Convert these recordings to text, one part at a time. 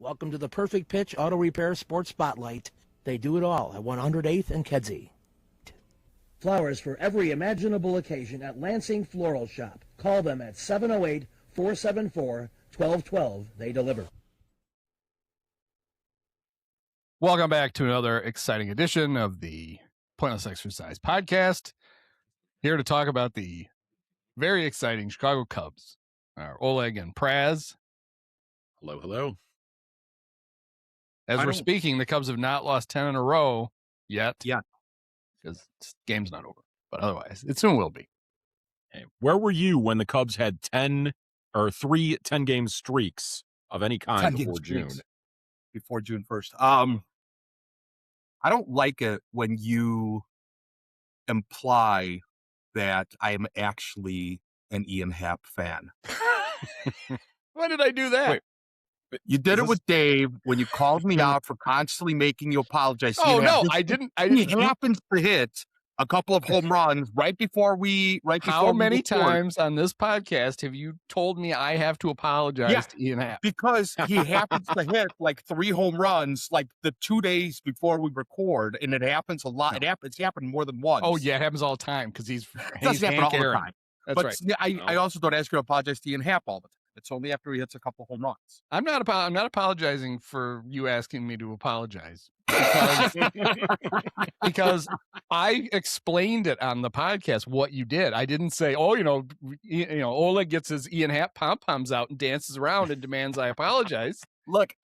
Welcome to the Perfect Pitch Auto Repair Sports Spotlight. They do it all at 108th and Kedzie. Flowers for every imaginable occasion at Lansing Floral Shop. Call them at 708-474-1212. They deliver. Welcome back to another exciting edition of the Pointless Exercise Podcast. Here to talk about the very exciting Chicago Cubs. Oleg and Praz. Hello, hello. As we're speaking, the Cubs have not lost 10 in a row yet. Yeah. Because the game's not over. But otherwise, it soon will be. Hey, where were you when the Cubs had 3 10-game streaks of any kind before June? Before June 1st. I don't like it when you imply that I am actually an Ian Happ fan. Why did I do that? Wait. You did it with Dave when you called me out for constantly making you apologize. Oh, no, I didn't. He happens to hit a couple of home runs right before we. How many times on this podcast have you told me I have to apologize to Ian Happ? Because he happens to hit like 3 home runs like the 2 days before we record, and it happens a lot. It's happened more than once. Oh, yeah, it happens all the time because he's doesn't happen all the time. That's right. Right. I also don't ask you to apologize to Ian Happ all the time. It's only after he hits a couple home runs. I'm not apologizing for you asking me to apologize because I explained it on the podcast what you did. I didn't say, Oleg gets his Ian Happ pom-poms out and dances around and demands I apologize. Look,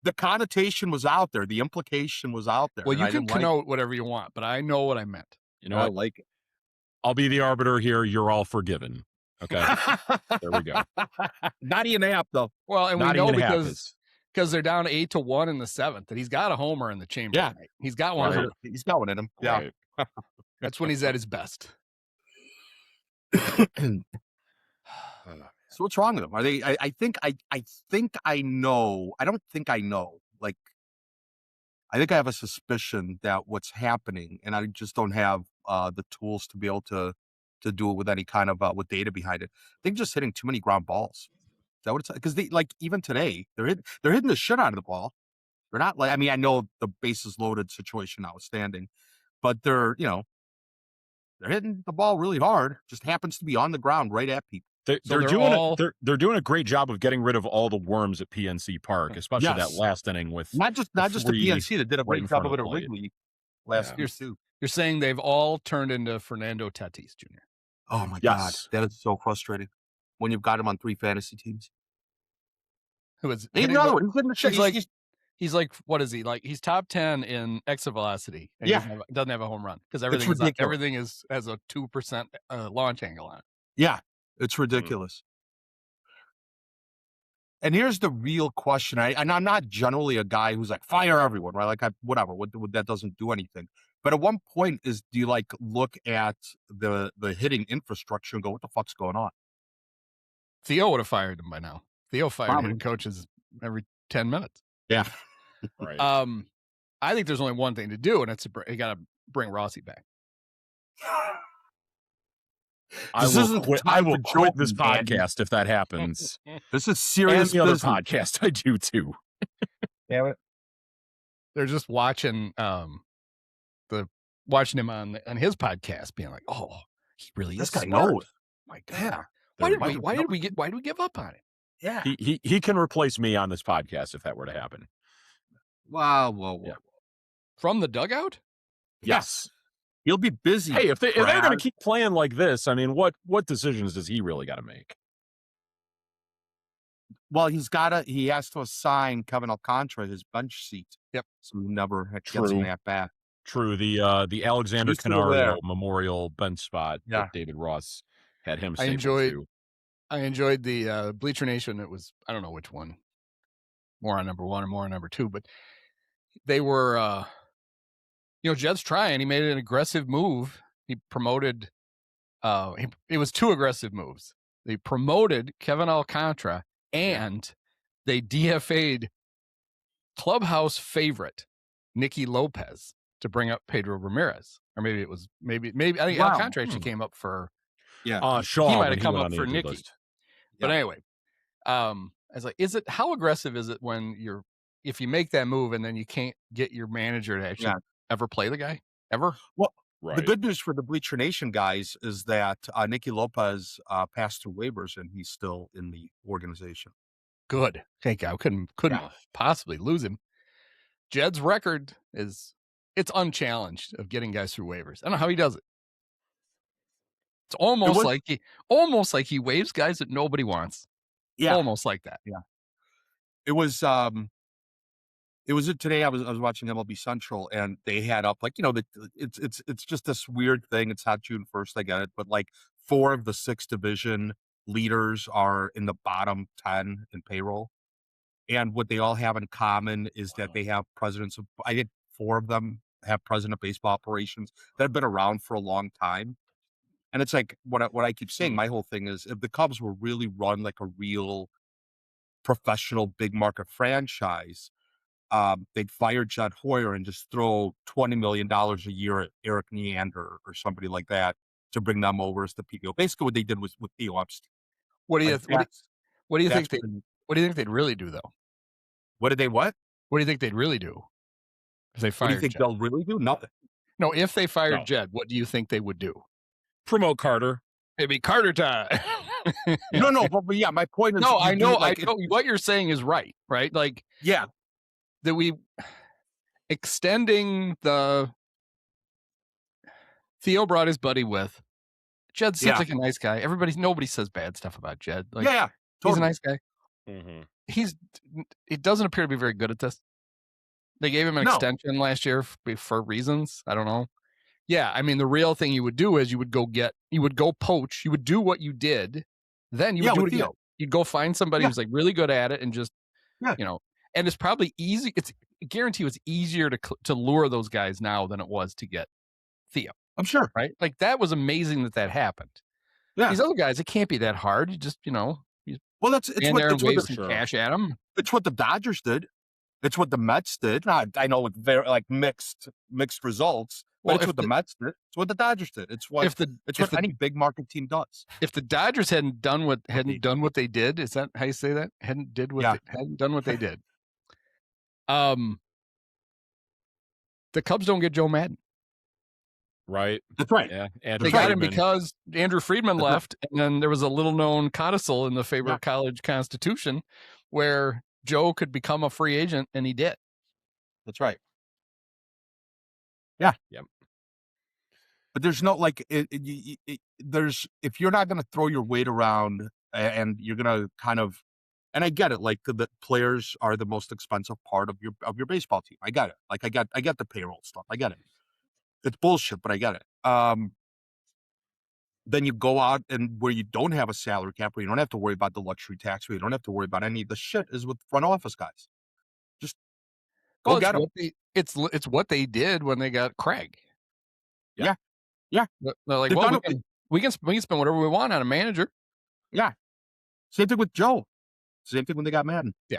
the connotation was out there. The implication was out there. Well, you can connote whatever you want, but I know what I meant. You know, I like it. I'll be the arbiter here. You're all forgiven. Okay, there we go. Not Ian Happ, though. Well, and we know because they're down 8-1 in the 7th that he's got a homer in the chamber. Yeah, tonight. He's got one. Right. He's got one in him. Yeah, right. That's when he's at his best. So what's wrong with them? Are they? I think I know. I don't think I know. Like, I think I have a suspicion that what's happening, and I just don't have the tools to be able to do it with any kind of with data behind it. They're just hitting too many ground balls. Is that what it's because they like even today they're hitting the shit out of the ball. They're not like I know the bases loaded situation notwithstanding, but they're hitting the ball really hard. Just happens to be on the ground right at people. They're doing a great job of getting rid of all the worms at PNC Park, especially that last inning with not just the PNC. They did a great job of it at Wrigley last year too. You're saying they've all turned into Fernando Tatis Jr. Oh my God, that is so frustrating when you've got him on 3 fantasy teams. Who is another one? He's like, what is he like? He's top 10 in exit velocity. And he doesn't have a home run because everything has a 2% launch angle on it. Yeah, it's ridiculous. And here's the real question. And I'm not generally a guy who's like fire everyone, right? Like whatever. That doesn't do anything. But at one point, do you like look at the hitting infrastructure and go, what the fuck's going on? Theo would have fired him by now. Theo fired hitting coaches every 10 minutes. Yeah. Right. I think there's only one thing to do, and it's you got to bring Rossi back. I will quit this podcast if that happens. This is serious. And the other podcast I do too. Damn it. They're just watching watching him on his podcast, being like, "Oh, he really is." This guy smart. knows. My God, why did we give up on it? Yeah, he can replace me on this podcast if that were to happen. Wow, whoa. From the dugout? Yes, he'll be busy. Hey, if they're going to keep playing like this, I mean, what decisions does he really got to make? Well, he has to assign Kevin Alcantara his bench seat. Yep. So he never gets him that back. True. The Alexander Canario Memorial bench spot that David Ross had him. I enjoyed the Bleacher Nation. It was, I don't know which one, more on number 1 or more on number 2, but they were, Jed's trying. He made an aggressive move. He promoted. It was 2 aggressive moves. They promoted Kevin Alcantara and they DFA'd clubhouse favorite Nicky Lopez to bring up Pedro Ramirez, or maybe I think Alcantara actually came up for Shaw. He might have come up for Nicky. But anyway, I was like, how aggressive is it when if you make that move and then you can't get your manager to actually ever play the guy ever? Well, Right. the good news for the Bleacher Nation guys is that Nicky Lopez passed through waivers and he's still in the organization. Good. Thank God. I couldn't possibly lose him. Jed's record it's unchallenged of getting guys through waivers. I don't know how he does it. It's almost like he waives guys that nobody wants. Yeah. Almost like that. Yeah. It was today I was watching MLB Central and they had up like, it's just this weird thing. It's not June 1st, I get it, but like 4 of the 6 division leaders are in the bottom 10 in payroll. And what they all have in common is that they have presidents of, I think 4 of them have president of baseball operations that have been around for a long time. And it's like what I keep saying, my whole thing is if the Cubs were really run like a real professional big market franchise, they'd fire Judd Hoyer and just throw $20 million a year at Eric Neander or somebody like that to bring them over as the PPO. Basically what they did was with Theo Epstein. What do you think they'd really do though? What did they what? What do you think they'd really do if they fired What do you think Jed? they'll really do? Nothing. No, if they fired Jed, what do you think they would do? Promote Carter. It'd be Carter time. No, but yeah, my point is. No, I know. What you're saying is right? Like, yeah, that we extending the Theo brought his buddy with. Jed seems like a nice guy. Nobody says bad stuff about Jed. Like, totally. He's a nice guy. Mm-hmm. He doesn't appear to be very good at this. They gave him an extension last year for reasons. I don't know. Yeah, I mean, the real thing you would do is you would go poach. You would do what you did. Then you would do it again. You'd go find somebody who's like really good at it and just, and it's probably easy. I guarantee it's easier to lure those guys now than it was to get Theo. I'm sure. Right? Like that was amazing that happened. Yeah. These other guys, it can't be that hard. You just, well, it's wave some cash at them. It's what the Dodgers did. It's what the Mets did. I know with very like mixed results. Well, it's what the Mets did. It's what the Dodgers did. It's what any big market team does. If the Dodgers hadn't done what they did, is that how you say that? Hadn't done what they did. The Cubs don't get Joe Madden. Right. That's right. Yeah. They got him because Andrew Friedman left, and then there was a little known codicil in the Faber College Constitution where Joe could become a free agent, and he did. That's right. Yeah. Yep. But there's no there's if you're not going to throw your weight around and you're going to kind of, and I get it, like the players are the most expensive part of your baseball team. I get it. Like I get the payroll stuff. I get it. It's bullshit, but I get it. Then you go out and where you don't have a salary cap, where you don't have to worry about the luxury tax, where you don't have to worry about any of the shit is with front office guys. Just go get them. It's what they did when they got Craig. Yeah. They're like, we can spend whatever we want on a manager. Yeah. Same thing with Joe. Same thing when they got Madden. Yeah.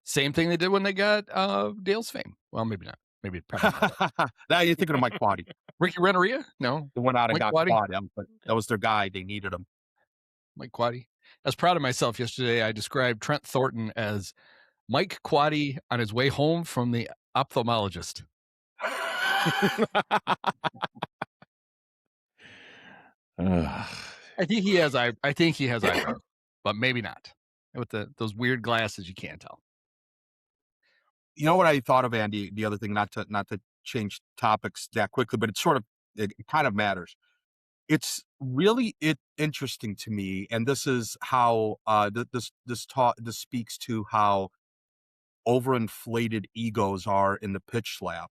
Same thing they did when they got Dale's fame. Well, maybe not. Maybe probably not. Now you're thinking of Mike Quaddy. Ricky Renteria? No. They went out and got Quaddy, but that was their guy. They needed him. Mike Quaddy. I was proud of myself yesterday. I described Trent Thornton as Mike Quaddy on his way home from the ophthalmologist. I think he has eyebrows, but maybe not. With those weird glasses, you can't tell. You know what I thought of, Andy? The other thing, not to change topics that quickly, but it kind of matters. It's really interesting to me, and this is how this speaks to how overinflated egos are in the pitch lab.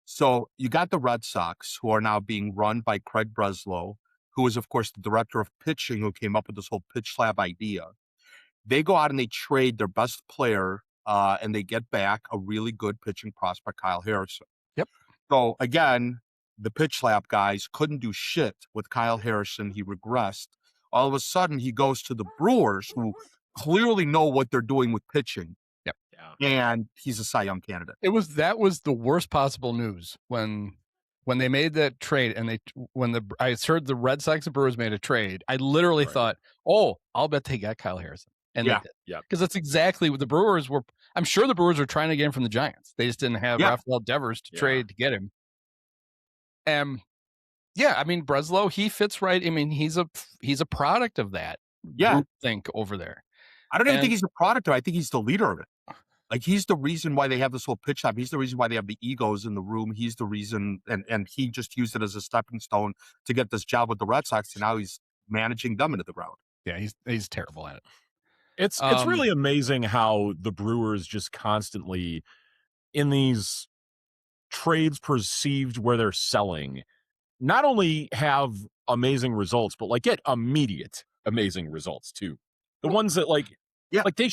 So you got the Red Sox, who are now being run by Craig Breslow, who is, of course, the director of pitching, who came up with this whole pitch lab idea. They go out and they trade their best player, and they get back a really good pitching prospect, Kyle Harrison. Yep. So again, the pitch lab guys couldn't do shit with Kyle Harrison. He regressed. All of a sudden, he goes to the Brewers, who clearly know what they're doing with pitching. Yep. And he's a Cy Young candidate. That was the worst possible news when they made that trade, and I heard the Red Sox and Brewers made a trade. I literally thought, oh, I'll bet they got Kyle Harrison. And Yeah. they did. Yeah. Because that's exactly what the Brewers were. I'm sure the Brewers were trying to get him from the Giants. They just didn't have Rafael Devers to trade to get him. Yeah, I mean, Breslow, he fits right. I mean, he's a product of that group think over there. I don't even think he's a product of it. I think he's the leader of it. Like, he's the reason why they have this whole pitch time. He's the reason why they have the egos in the room. He's the reason, and he just used it as a stepping stone to get this job with the Red Sox, and now he's managing them into the ground. Yeah, he's terrible at it. It's really amazing how the Brewers just constantly, in these trades perceived where they're selling, not only have amazing results, but like get immediate amazing results too. The ones that like they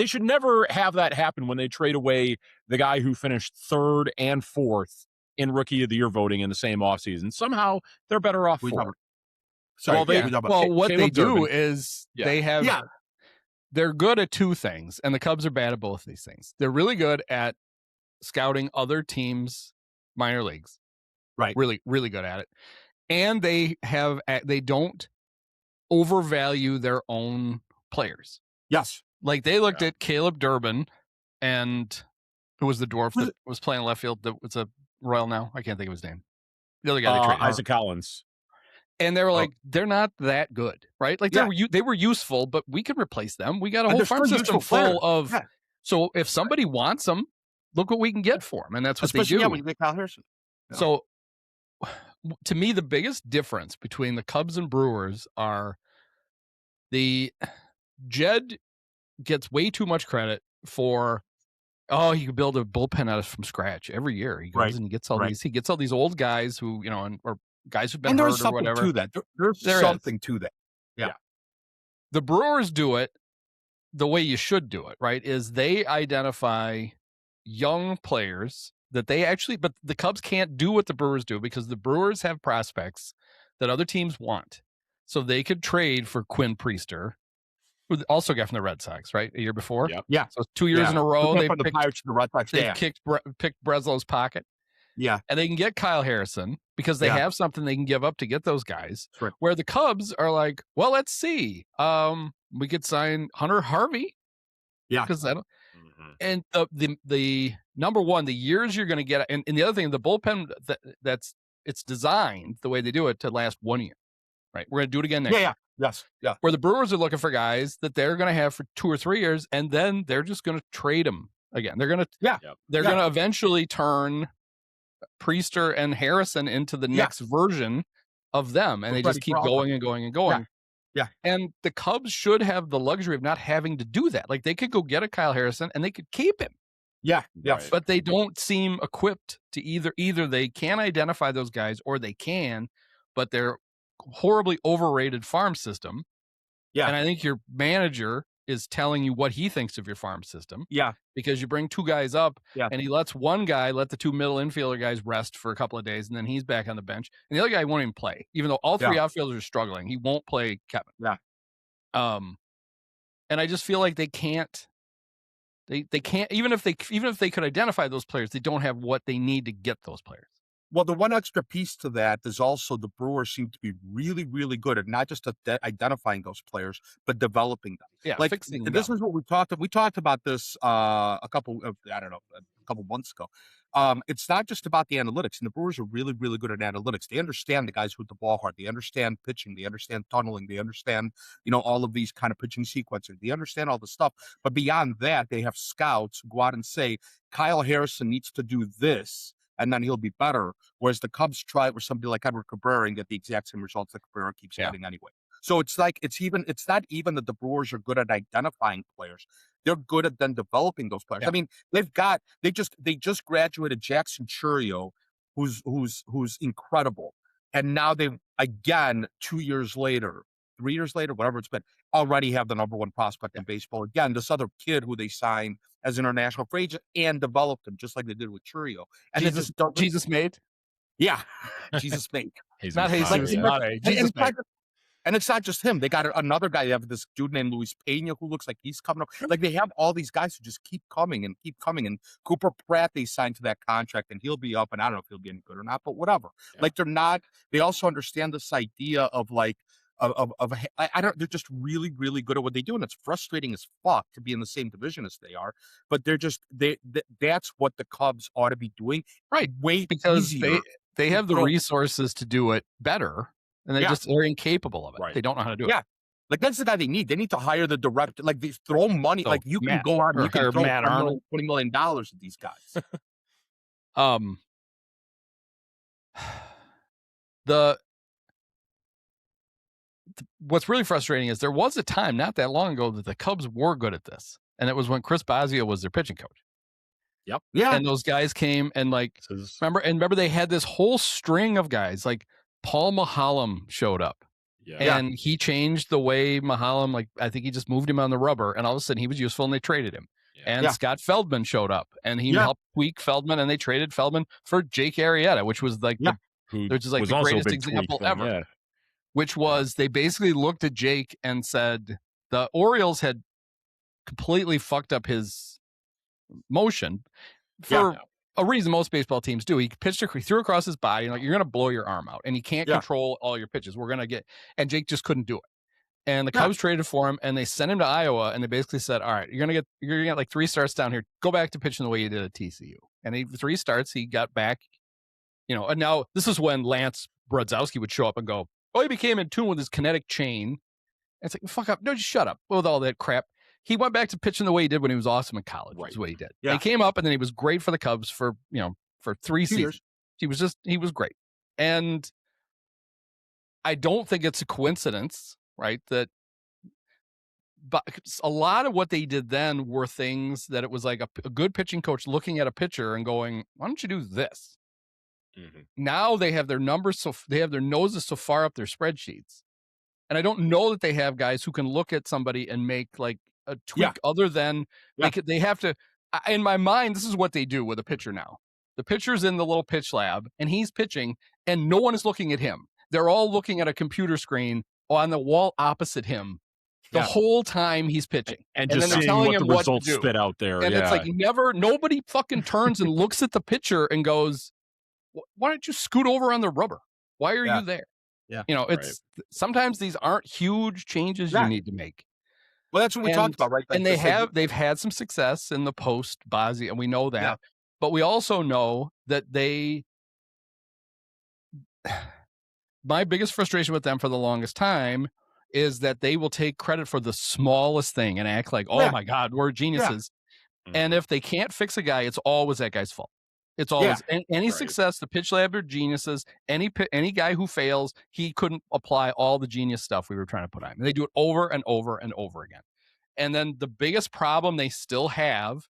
should never have that happen when they trade away the guy who finished 3rd and 4th in Rookie of the Year voting in the same offseason. Somehow they're better off for it. Sorry, what they do is they're good at 2 things, and the Cubs are bad at both of these things. They're really good at scouting other teams' minor leagues. Right. Really, really good at it. And they don't overvalue their own players. Yes. Like they looked at Caleb Durbin and who was the dwarf that was playing left field that was a Royal now? I can't think of his name. The other guy they traded. Isaac Collins. And they were like, they're not that good, right? Like they were useful, but we could replace them. We got a whole farm system full of. Yeah. So if somebody wants them, look what we can get for them, and that's what they do. Yeah, when you get Kyle Harrison. Yeah. So, to me, the biggest difference between the Cubs and Brewers are Jed gets way too much credit for. Oh, he could build a bullpen out of from scratch every year. He goes and he gets all these. He gets all these old guys who or guys who've been hurt or whatever. To that. There's something to that. Yeah. The Brewers do it the way you should do it, right? Is they identify young players that they actually, but the Cubs can't do what the Brewers do because the Brewers have prospects that other teams want. So they could trade for Quinn Priester, who also got from the Red Sox, right? A year before. Yep. Yeah. So 2 years in a row, they picked the Red Sox. They picked Breslow's pocket. Yeah. And they can get Kyle Harrison because they have something they can give up to get those guys. Right. Where the Cubs are like, well, let's see. We could sign Hunter Harvey. Yeah. Because and the number one, the years you're going to get, and the other thing, the bullpen it's designed the way they do it to last 1 year. Right. We're going to do it again next year. Yes. Yeah. Where the Brewers are looking for guys that they're going to have for 2 or 3 years, and then they're just going to trade them again. They're going to going to eventually turn Priester and Harrison into the next version of them, and they just keep going and going and going. Yeah. And the Cubs should have the luxury of not having to do that. Like they could go get a Kyle Harrison and they could keep him. Yeah. Yeah. Right. But they don't seem equipped to either they can identify those guys or they can, but they're horribly overrated farm system. Yeah. And I think your manager is telling you what he thinks of your farm system. Yeah. Because you bring 2 guys up and he lets one guy let the 2 middle infielder guys rest for a couple of days, and then he's back on the bench. And the other guy won't even play, even though all 3 outfielders are struggling. He won't play Kevin. Yeah. And I just feel like they can't. They can't even if they could identify those players, they don't have what they need to get those players. Well, the one extra piece to that is also the Brewers seem to be really, really good at not just identifying those players, but developing them. Yeah, like fixing them. This is what we talked about this a couple months ago. It's not just about the analytics, and the Brewers are really, really good at analytics. They understand the guys who hit the ball hard. They understand pitching. They understand tunneling. They understand, all of these kind of pitching sequences. They understand all the stuff. But beyond that, they have scouts who go out and say, Kyle Harrison needs to do this, and then he'll be better. Whereas the Cubs try it with somebody like Edward Cabrera and get the exact same results that Cabrera keeps getting anyway. So it's like it's not even that the Brewers are good at identifying players. They're good at then developing those players. I mean, they just graduated Jackson Churio, who's incredible. And now they've again 2 years later, 3 years later, whatever it's been, already have the number 1 prospect in baseball. Again, this other kid who they signed as international free agent and developed him just like they did with Churio. And Jesus made? Yeah. Jesus made. Not Jesus Made. Jesus made. And it's not just him. They got another guy. They have this dude named Luis Pena who looks like he's coming up. Like they have all these guys who just keep coming. And Cooper Pratt, they signed to that contract and he'll be up. And I don't know if he'll be any good or not, but whatever. Yeah. Like they also understand this idea of like, I don't. They're just really, really good at what they do, and it's frustrating as fuck to be in the same division as they are. But they're just that's what the Cubs ought to be doing, right? Way Because easier. they have the resources to do it better, and they're incapable of it. Right. They don't know how to do it. Yeah, like that's the guy they need. They need to hire the director. Like they throw money. So, like you can Matt, go out and you can or throw Matt Arnold. $20 million at these guys. What's really frustrating is there was a time not that long ago that the Cubs were good at this, and it was when Chris Bosio was their pitching coach. Yep. Yeah. And those guys came and like remember they had this whole string of guys like Paul Mahalem showed up. Yeah. And he changed the way Mahalem, like I think he just moved him on the rubber, and all of a sudden he was useful and they traded him. And Scott Feldman showed up and he helped tweak Feldman, and they traded Feldman for Jake Arrieta, which was like which is like the greatest example ever. Yeah. Which was they basically looked at Jake and said the Orioles had completely fucked up his motion for a reason most baseball teams do. He threw across his body, and like, you're going to blow your arm out, and he can't control all your pitches. We're going to and Jake just couldn't do it. And the Cubs traded for him, and they sent him to Iowa, and they basically said, all right, you're going to get like 3 starts down here. Go back to pitching the way you did at TCU. And 3 starts, he got back, and now this is when Lance Brodzowski would show up and go, oh, he became in tune with his kinetic chain. And it's like, fuck up. No, just shut up with all that crap. He went back to pitching the way he did when he was awesome in college. Is what he did. Yeah. He came up, and then he was great for the Cubs for 3 seasons. He was great. And I don't think it's a coincidence, right? But a lot of what they did then were things that it was like a good pitching coach looking at a pitcher and going, why don't you do this? Mm-hmm. Now they have their numbers, they have their noses so far up their spreadsheets. And I don't know that they have guys who can look at somebody and make like a tweak other than they have to. In my mind, this is what they do with a pitcher now. The pitcher's in the little pitch lab and he's pitching and no one is looking at him. They're all looking at a computer screen on the wall opposite him the whole time he's pitching. And just then seeing telling what him the results spit out there. And it's like nobody fucking turns and looks at the pitcher and goes, why don't you scoot over on the rubber? Why are you there? Yeah. It's sometimes these aren't huge changes you need to make. Well, that's what we talked about, right? Like and they've had some success in the post Bosio, and we know that. Yeah. But we also know that my biggest frustration with them for the longest time is that they will take credit for the smallest thing and act like, oh my God, we're geniuses. Yeah. And if they can't fix a guy, it's always that guy's fault. It's always any success. The pitch lab are geniuses. Any guy who fails, he couldn't apply all the genius stuff we were trying to put on him. And they do it over and over and over again. And then the biggest problem they still have,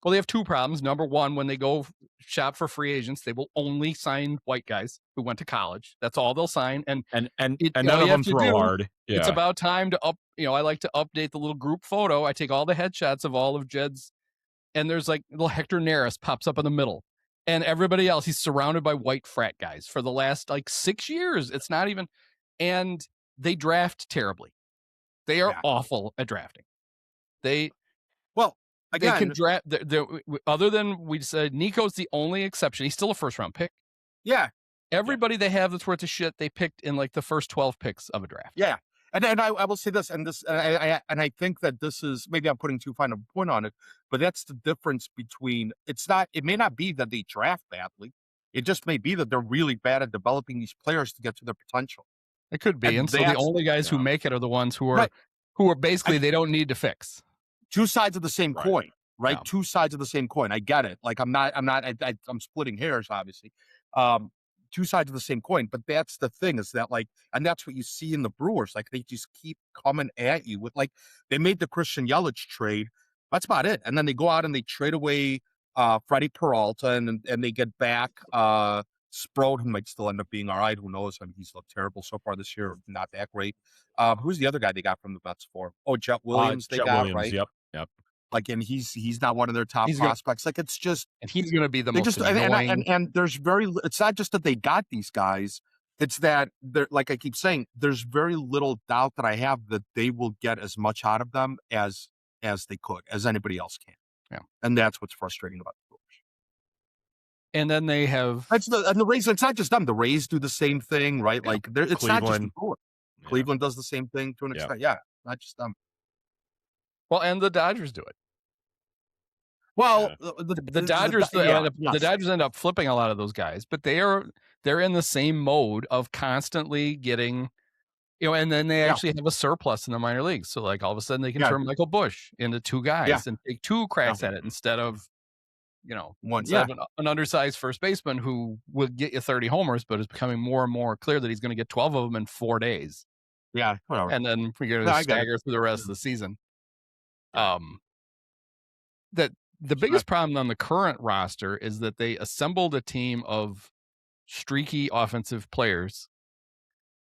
well, they have 2 problems. Number one, when they go shop for free agents, they will only sign white guys who went to college. That's all they'll sign. And none of them throw hard. Yeah. It's about time to I like to update the little group photo. I take all the headshots of all of Jed's. And there's like little Hector Neris pops up in the middle, and everybody else, he's surrounded by white frat guys for the last like 6 years. It's not even, and they draft terribly. They are awful at drafting. They can draft. Other than we said, Nico's the only exception. He's still a 1st-round pick. Yeah. Everybody they have that's worth a shit, they picked in like the first 12 picks of a draft. Yeah. And I will say this, and I think that this is, maybe I'm putting too fine a point on it, but that's the difference between, it may not be that they draft badly. It just may be that they're really bad at developing these players to get to their potential. It could be. And so the only guys who make it are the ones who are basically, they don't need to fix. 2 sides of the same coin, right? Yeah. 2 sides of the same coin. I get it. Like I'm splitting hairs, obviously. 2 sides of the same coin, but that's the thing is that and that's what you see in the Brewers. Like they just keep coming at you with they made the Christian Yelich trade. That's about it. And then they go out and they trade away Freddie Peralta and they get back Sproat, who might still end up being all right. Who knows? I mean, he's looked terrible so far this year. Not that great. Who's the other guy they got from the Mets for? Oh, Jet Williams. Right? Yep. And he's not one of their top prospects. It's just, and he's going to be the most annoying. And there's it's not just that they got these guys. It's that like I keep saying, there's very little doubt that I have that they will get as much out of them as they could, as anybody else can. Yeah. And that's what's frustrating about the Brewers. And then they have and the Rays. It's not just them. The Rays do the same thing, right? Yeah. It's not just the Brewers. Cleveland does the same thing to an extent. Yeah, not just them. Well, and the Dodgers do it. Well, The Dodgers the Dodgers end up flipping a lot of those guys, but they're in the same mode of constantly getting, and then they actually have a surplus in the minor leagues. So like all of a sudden they can turn Michael Bush into two guys and take two cracks at it instead of, instead of an undersized first baseman who will get you 30 homers, but it's becoming more and more clear that he's going to get 12 of them in 4 days. Yeah, whatever. And then we're going to stagger through the rest of the season. That the biggest problem on the current roster is that they assembled a team of streaky offensive players,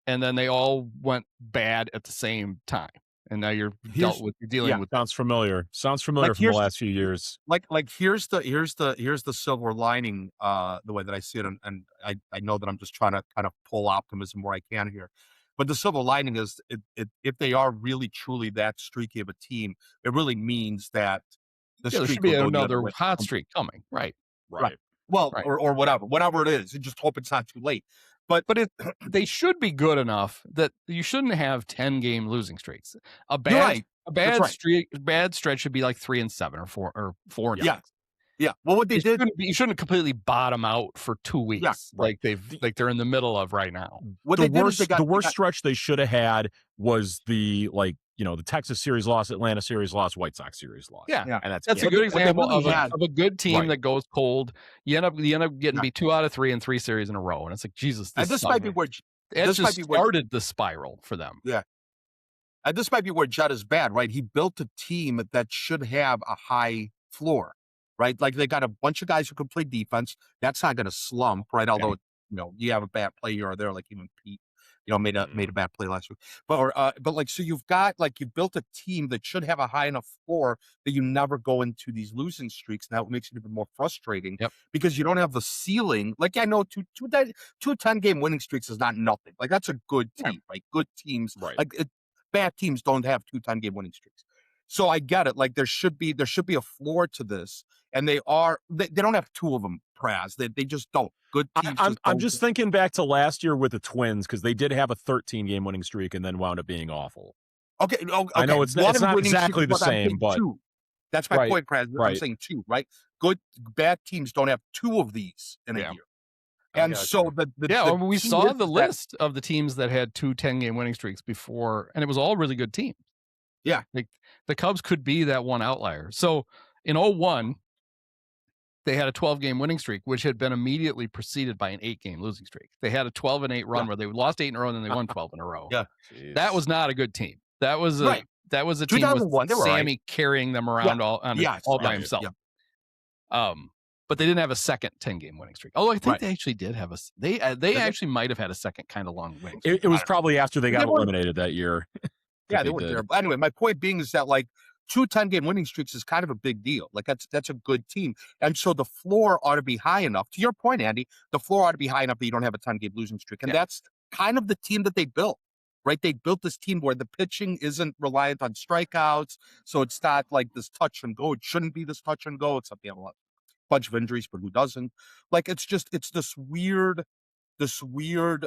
and then they all went bad at the same time. And now you're dealing with. Sounds familiar from the last few years. Like here's the silver lining, the way that I see it, and I know that I'm just trying to kind of pull optimism where I can here. But the silver lining is if they are really truly that streaky of a team, it really means that there should be another hot streak coming. Right. Well, or whatever it is. You just hope it's not too late. But they should be good enough that you shouldn't have 10-game losing streaks. A bad stretch should be like 3-7 or 4-6. Yeah. Well, what they did, you shouldn't completely bottom out for 2 weeks like they're in the middle of right now. The worst stretch they should have had was the Texas series loss, Atlanta series loss, White Sox series loss. Yeah. And that's a good example of a good team that goes cold. You end up getting beat 2 out of 3 in 3 series in a row, and it's like Jesus. This might be where started the spiral for them. Yeah. And this might be where Judd is bad, right? He built a team that should have a high floor, right? Like they got a bunch of guys who can play defense. That's not going to slump, right? Although you have a bad play here or there, like even Pete, made a bad play last week. But so you've built a team that should have a high enough floor that you never go into these losing streaks. Now it makes it even more frustrating because you don't have the ceiling. Like I know two 10-game winning streaks is not nothing. Like that's a good team, right? Good teams, bad teams don't have 2 10-game winning streaks. So I get it. Like there should be a floor to this, and they don't have 2 of them, Praz. They just don't. Good teams. I'm just thinking back to last year with the Twins because they did have a 13-game winning streak and then wound up being awful. Okay. I know it's not exactly the same, but 2. That's my point, Praz. I'm saying 2, right? Bad teams don't have 2 of these in a year. And so we saw the list of the teams that had 2 10-game winning streaks before, and it was all really good teams. Yeah. Like the Cubs could be that one outlier. So in 2001, they had a 12-game winning streak, which had been immediately preceded by an 8-game losing streak. They had a 12-8 run where they lost 8 in a row and then they won 12 in a row. Yeah. That was not a good team. That was a team with Sammy carrying them around all by himself. Yeah. But they didn't have a second 10-game winning streak. Oh, I think they actually did have they actually might have had a second kind of long winning streak. It was probably after they got eliminated that year. Yeah, they weren't there. But anyway, my point being is that 2 10-game winning streaks is kind of a big deal. Like that's a good team. And so the floor ought to be high enough. To your point, Andy, the floor ought to be high enough that you don't have a 10-game losing streak. And that's kind of the team that they built, right? They built this team where the pitching isn't reliant on strikeouts. So it's not like this touch and go. It shouldn't be this touch and go, except they have a bunch of injuries, but who doesn't? Like it's this weird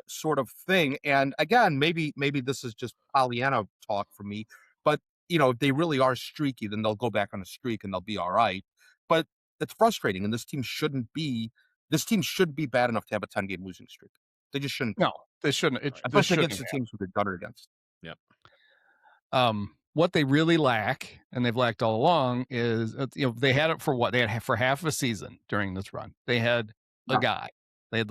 sort of thing. And again, maybe this is just Pollyanna talk for me, but if they really are streaky, then they'll go back on a streak and they'll be all right. But it's frustrating, and this team should be bad enough to have a 10-game losing streak. They just shouldn't. No, they shouldn't. Especially against the teams who they've done it against. Yep. What they really lack, and they've lacked all along, is they had it for what they had for half of a season during this run. They had a guy. They had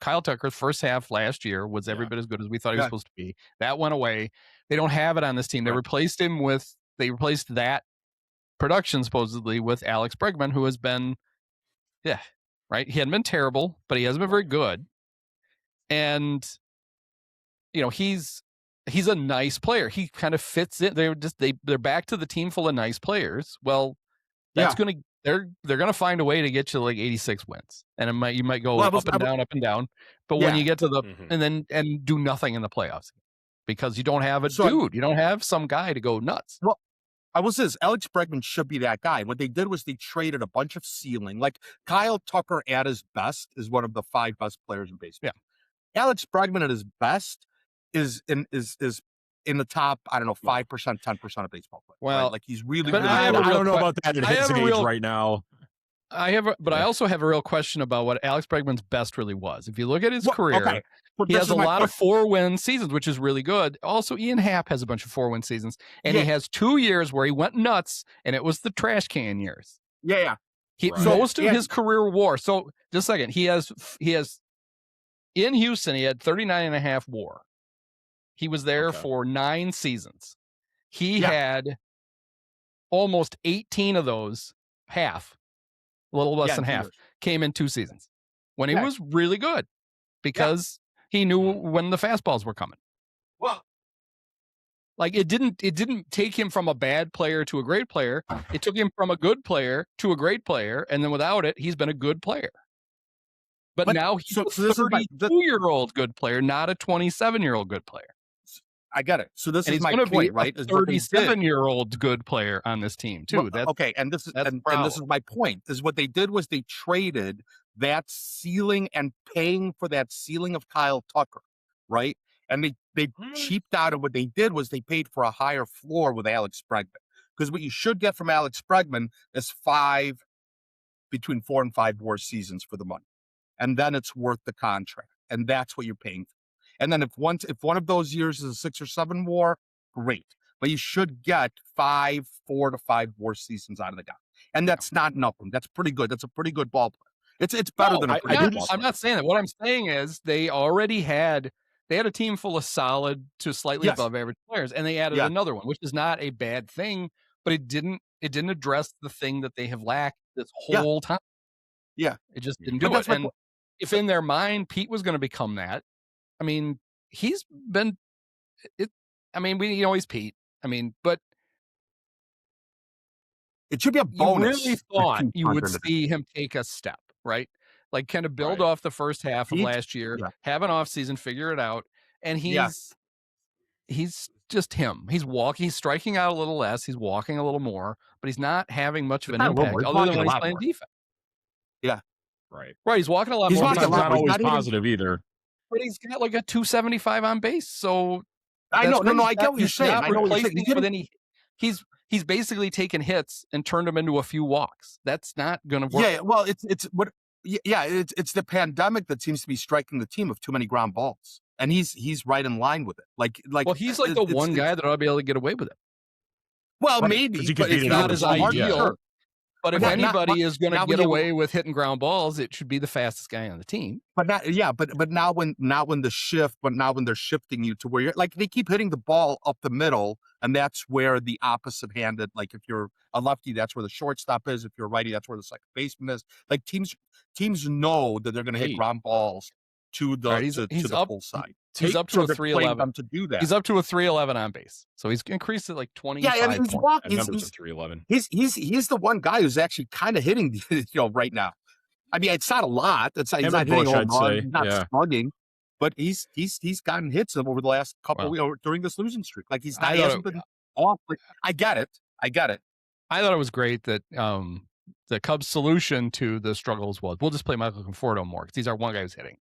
Kyle Tucker's first half last year was every bit as good as we thought he was supposed to be. That went away. They don't have it on this team. They replaced him they replaced that production supposedly with Alex Bregman, who has been, he hadn't been terrible, but he hasn't been very good. And, he's a nice player. He kind of fits in. They're back to the team full of nice players. Well, that's they're going to find a way to get you like 86 wins, and you might go up and down. But when you get to the and do nothing in the playoffs because you don't have you don't have some guy to go nuts. Well, I will say this: Alex Bregman should be that guy. What they did was they traded a bunch of ceiling. Like Kyle Tucker at his best is one of the 5 best players in baseball. Yeah. Alex Bregman at his best is in the top, I don't know, 5%, 10% of baseball players. Well, right? Like he's really, but really I have a real don't know about that at I his have a age real- right now. I also have a real question about what Alex Bregman's best really was. If you look at his career, okay. Well, he this has is a my lot point. of 4-win seasons, which is really good. Also, Ian Happ has a bunch of 4-win seasons, and he Yeah. has 2 years where he went nuts, and it was the trash can years. Yeah. Right. Most of Yeah. his career WAR. So just a second, he has in Houston, he had 39.5 WAR. He was there Okay. for 9 seasons. He Yeah. had almost 18 of those, half, a little less Yeah, than 2 half, years. came in 2 seasons when he Yeah. was really good because he knew when the fastballs were coming. Well, Like it didn't take him from a bad player to a great player. It took him from a good player to a great player, and then without it, he's been a good player. But now he's so a this is my- 32-year-old good player, not a 27-year-old good player. I get it. So this And is he's my going to point, be right? a Is what they did. 37-year-old good player on this team too. Well, okay, and this is that's the and this is problem. my point. Is what they did was they traded that ceiling and paying for that ceiling of Kyle Tucker, right? And they cheaped out, and what they did was they paid for a higher floor with Alex Bregman. Because what you should get from Alex Bregman is between 4 and 5 WAR seasons for the money, and then it's worth the contract, and that's what you're paying for. And then if one of those years is a 6 or 7 WAR, great. But you should get 4 to 5 WAR seasons out of the guy, and that's not nothing. That's pretty good. That's a pretty good ball player. It's better than a pretty good ball player. I'm not saying that. What I'm saying is they already had a team full of solid to slightly above average players, and they added another one, which is not a bad thing, but it didn't address the thing that they have lacked this whole time. Yeah, it just didn't do it. And if in their mind Pete was going to become that, I mean, he's been it. I mean, he's Pete. I mean, but it should be a bonus. You really thought you would see him take a step, right? Like kind of build off the first half of last year, have an off season, figure it out. And he's just him. He's striking out a little less. He's walking a little more, but he's not having much of an impact other than when he's playing defense. Yeah. Right. He's walking a lot more. He's not always positive either. But he's got like a 275 on base. So I know. No, I get what you're saying. I know what you're saying. He's basically taken hits and turned them into a few walks. That's not going to work. Yeah, well, it's the pandemic that seems to be striking the team of too many ground balls, and he's right in line with it. Well, he's like the one guy that ought to be able to get away with it. Well, maybe, but it's not as ideal. Sure. But if anybody is going to get away with hitting ground balls, it should be the fastest guy on the team. But now when they're shifting you to where you're like, they keep hitting the ball up the middle, and that's where the opposite-handed, like if you're a lefty, that's where the shortstop is. If you're a righty, that's where the second baseman is. Like teams know that they're going to hit ground balls to the the full side. He's up to a 311 to do that. He's up to a 311 on base, so he's increased it like 25. Yeah, and he's walking. He's 311. He's the one guy who's actually kind of hitting, right now. I mean, it's not a lot. He's not hitting home runs, he's not slugging, but he's gotten hits over the last couple during this losing streak. Like he hasn't been off. Like, I get it. I thought it was great that the Cubs' solution to the struggles was we'll just play Michael Conforto more because he's our one guy who's hitting.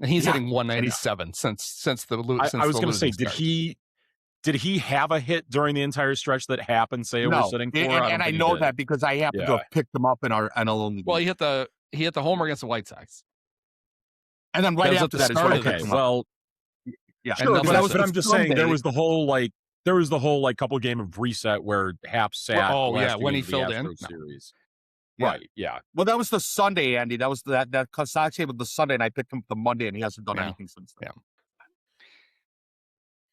And he's hitting 197 since the losing. I was going to say, did he have a hit during the entire stretch that happened? Say we're sitting for, and I know that because I happened to have picked him up in our NL only. Well, he hit the homer against the White Sox, and then right after that is when I picked him up. Sure, but I'm just saying there was the whole couple game of reset where Happ sat. When he filled in series. Yeah. Right. Yeah. Well, that was the Sunday, Andy. That was that Sox game was the Sunday, and I picked him the Monday, and he hasn't done anything since then. Yeah.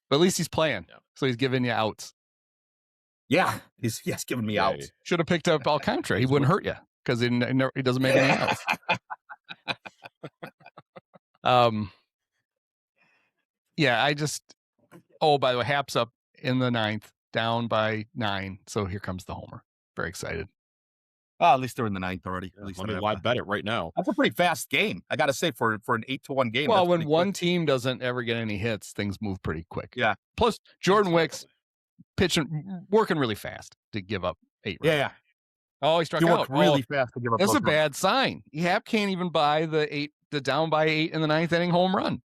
But at least he's playing, so he's giving you outs. Yeah, he's giving me outs. Should have picked up Alcantara. He wouldn't hurt you because he doesn't make any outs. Yeah, I just. Oh, by the way, Happ's up in the 9th, down by 9. So here comes the homer. Very excited. At least they're in the 9th already. At least let me live bet it right now. That's a pretty fast game. I got to say for an 8-1 game. Well, when one team doesn't ever get any hits, things move pretty quick. Yeah. Plus, Jordan Wicks working really fast to give up 8 runs. Yeah. Oh, he struck out really fast to give up. That's a bad sign. Happ can't even buy the down by 8 in the 9th inning home run.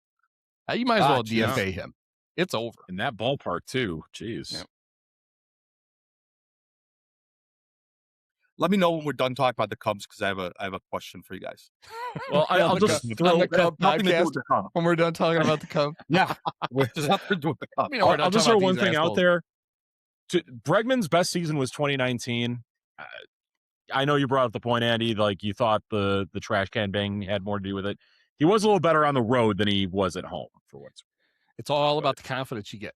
You might as well DFA him. It's over. In that ballpark, too. Jeez. Yeah. Let me know when we're done talking about the Cubs because I have a question for you guys. Well, I'll just on the Cub nothing to do podcast with the Cubs. when we're done talking about the Cubs. Yeah, there's nothing to do with the Cubs. You know, we're I'll done just talking throw about one these thing out assholes. there. Bregman's best season was 2019. I know you brought up the point, Andy, like you thought the trash can bang had more to do with it. He was a little better on the road than he was at home, for what's It's all about the confidence you get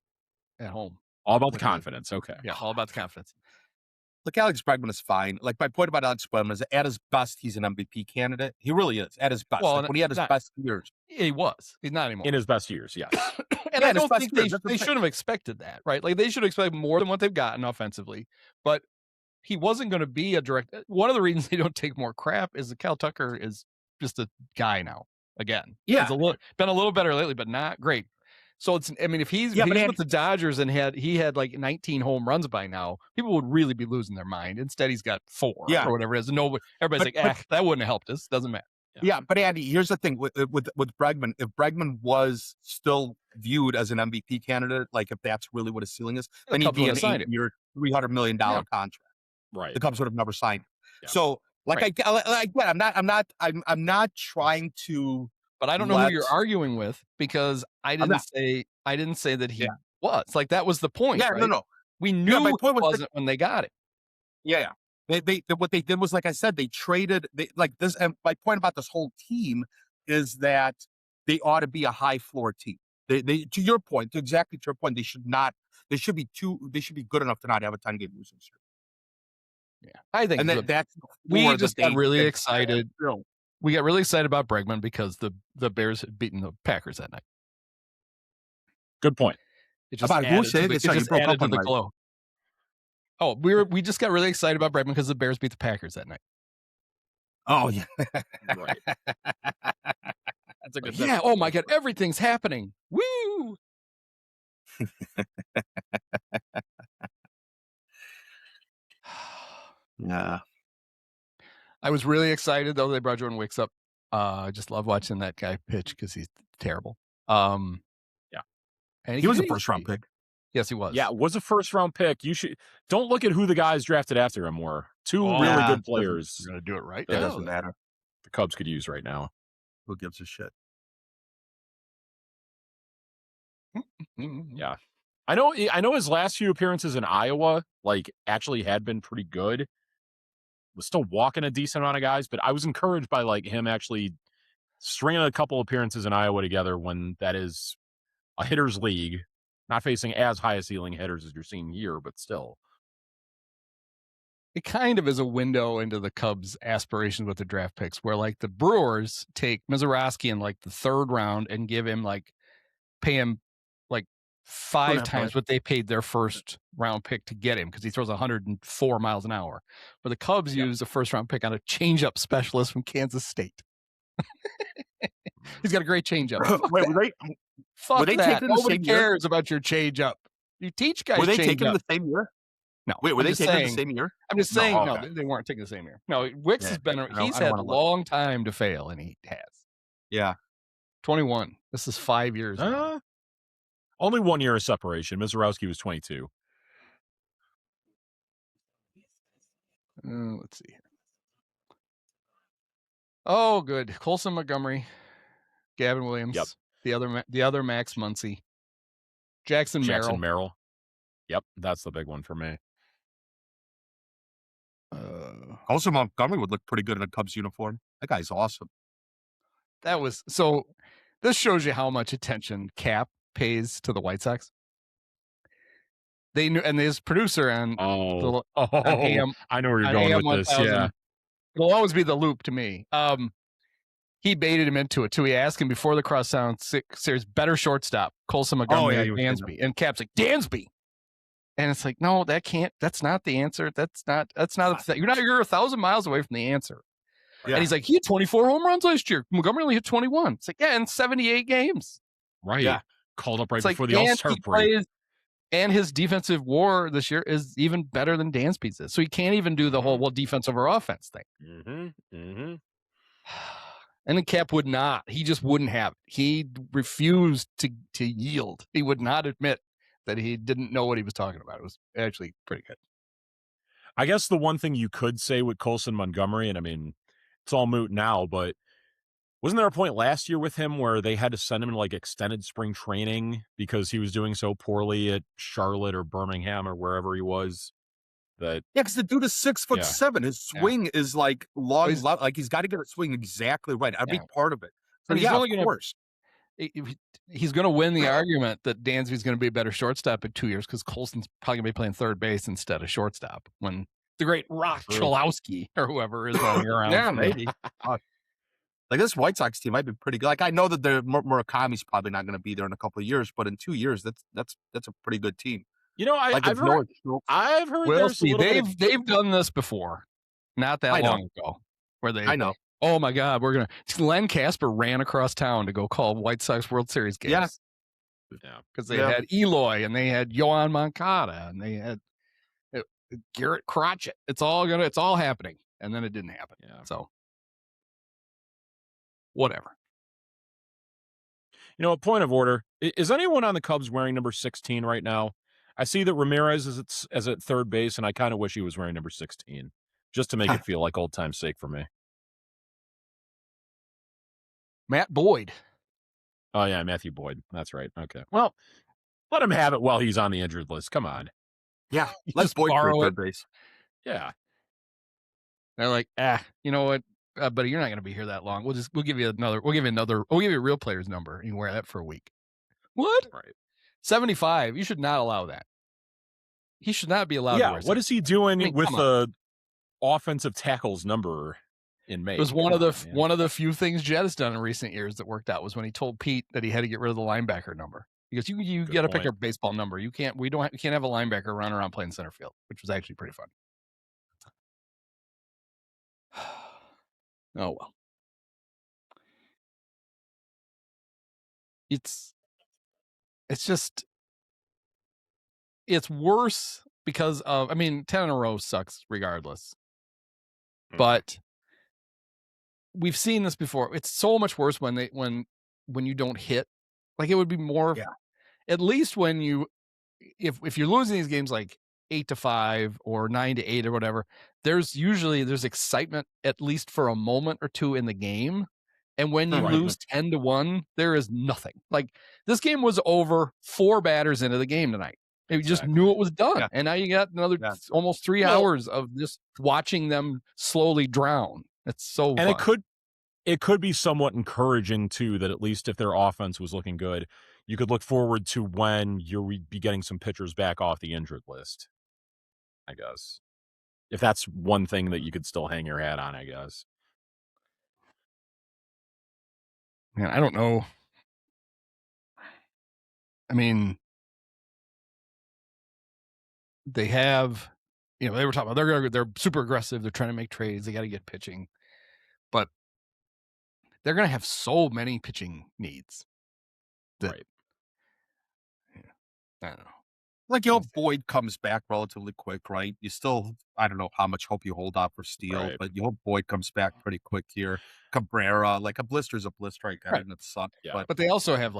at home. all about the confidence. Okay. Yeah, all about the confidence. Look, Alex Bregman is fine. Like, my point about Alex Bregman is at his best, he's an MVP candidate. He really is at his best. Well, like when he had his best years. He was. He's not anymore. In his best years, yes. And Yeah, I in his don't best think years, that's what they I'm should have expected that, right? Like, they should expect more than what they've gotten offensively. But he wasn't going to be a direct. One of the reasons they don't take more crap is that Cal Tucker is just a guy now. Again, Yeah. he's been a little better lately, but not great. So it's, I mean, if he's with the Dodgers and he had like 19 home runs by now, people would really be losing their mind. Instead, he's got 4 or whatever it is. Everybody's that wouldn't have helped us. Doesn't matter. Yeah, but Andy, here's the thing with Bregman. If Bregman was still viewed as an MVP candidate, like if that's really what his ceiling is, then he'd be an 8-year, $300 million contract. Right. The Cubs would have never signed him. Yeah. So, I'm not trying to. But I don't know who you're arguing with because I didn't say that he was. Like, that was the point. Yeah, right? no. We knew my point it wasn't when they got it. Yeah. What they did was, like I said, they traded like this. And my point about this whole team is that they ought to be a high floor team. They to your point, exactly to your point, they should not. They should be good enough to not have a 10-game losing streak. Yeah, I think. And that's we just got really excited. We got really excited about Bregman because the Bears had beaten the Packers that night. Good point. It just added to the glow. Oh, we just got really excited about Bregman because the Bears beat the Packers that night. Oh yeah, right. That's a good. Yeah. Oh my God, everything's happening. Woo! Yeah. I was really excited though they brought Jordan Wicks up. I just love watching that guy pitch because he's terrible. Yeah, and he was a first-round pick. Yes, he was. Yeah, was a first-round pick. You should don't look at who the guys drafted after him were. Two really good players. You're gonna do it right. It doesn't matter. The Cubs could use right now. Who gives a shit? Yeah, I know. His last few appearances in Iowa, like, actually had been pretty good. Was still walking a decent amount of guys, but I was encouraged by like him actually stringing a couple appearances in Iowa together when that is a hitter's league, not facing as high a ceiling hitters as you're seeing here, but still. It kind of is a window into the Cubs' aspirations with the draft picks, where like the Brewers take Mazeroski in like the 3rd round and pay him like 5 times what they paid their 1st round pick to get him because he throws 104 miles an hour. But the Cubs use a 1st round pick on a changeup specialist from Kansas State. He's got a great changeup. Fuck that. Nobody cares about your changeup. You teach guys. Were they taking the same year? No. Wait, were they taking the same year? I'm just saying, no, they weren't taking the same year. No, Wicks has been, he's had a long time to fail, and he has. Yeah. 21. This is 5 years. Only 1 year of separation. Mazeroski was 22. Let's see here. Oh, good. Colson Montgomery, Gavin Williams, the other Max Muncy, Jackson Merrill. Yep, that's the big one for me. Also, Montgomery would look pretty good in a Cubs uniform. That guy's awesome. This shows you how much attention Cap pays to the White Sox. They knew, and his producer on on AM, I know where you're going with this. Yeah, it'll always be the loop to me. He baited him into it too. He asked him before the crosstown series, better shortstop, Colson Montgomery, Dansby, and Cap's like Dansby, and it's like, no, that's not the answer. That's not you're 1,000 miles away from the answer. Yeah. And he's like, he had 24 home runs last year. Montgomery only hit 21. It's like, in 78 games. Right. Yeah. Called up right before the All-Star break. And his defensive WAR this year is even better than Dansby's is. So he can't even do the whole defense over offense thing. And the Cap would not. He just wouldn't have it. He refused to yield. He would not admit that he didn't know what he was talking about. It was actually pretty good. I guess the one thing you could say with Colson Montgomery, and I mean, it's all moot now, but wasn't there a point last year with him where they had to send him to like extended spring training because he was doing so poorly at Charlotte or Birmingham or wherever he was? Yeah, because the dude is 6'7". His swing is like long, like he's got to get a swing exactly right, every part of it. So and he's only of course. He's going to win the argument that Dansby's going to be a better shortstop in 2 years because Colson's probably going to be playing third base instead of shortstop when the great Rock Chalowski or whoever is running around. Yeah, maybe. Like this White Sox team might be pretty good. Like I know that Murakami's probably not going to be there in a couple of years, but in 2 years, that's a pretty good team. You know, I've heard. Well, see, they've done this before, not that long ago, where they. I know. Oh my God, we're gonna. Len Casper ran across town to go call White Sox World Series games. Yeah, because they had Eloy and they had Yohan Moncada and they had Garrett Crotchet. It's all happening, and then it didn't happen. Yeah. So whatever. You know, a point of order. Is anyone on the Cubs wearing number 16 right now? I see that Ramirez is at third base, and I kind of wish he was wearing number 16, just to make it feel like old time's sake for me. Matt Boyd. Oh, yeah, Matthew Boyd. That's right. Okay. Well, let him have it while he's on the injured list. Come on. Yeah, let's Boyd for third base. Yeah. They're like, you know what, buddy, you're not going to be here that long. We'll give you a real player's number. You can wear that for a week. What? Right. 75. You should not allow that. He should not be allowed to wear. What is he doing with the offensive tackles number in May? It was one of the few things Jed has done in recent years that worked out was when he told Pete that he had to get rid of the linebacker number. Because you got to pick a baseball number. You can't have a linebacker run around playing center field, which was actually pretty fun. Oh well. It's worse because of 10 in a row sucks regardless. But we've seen this before. It's so much worse when you don't hit. Like it would be more at least when if you're losing these games like 8-5 or 9-8 or whatever, there's excitement at least for a moment or two in the game. And when you lose 10-1, there is nothing. Like this game was over 4 batters into the game tonight. You just knew it was done. Yeah. And now you got another almost 3 hours of just watching them slowly drown. It's so fun. It could be somewhat encouraging too, that at least if their offense was looking good, you could look forward to when you'll be getting some pitchers back off the injured list, I guess. If that's one thing that you could still hang your hat on, I guess. Man, I don't know. I mean, they have, they were talking about they're super aggressive. They're trying to make trades. They got to get pitching, but they're going to have so many pitching needs. Right. Yeah, I don't know. Like, Boyd comes back relatively quick, right? You still, I don't know how much hope you hold out for Steele, but you hope Boyd comes back pretty quick here. Cabrera, like a blister's a blister, right? And it sucks. Yeah. But they also have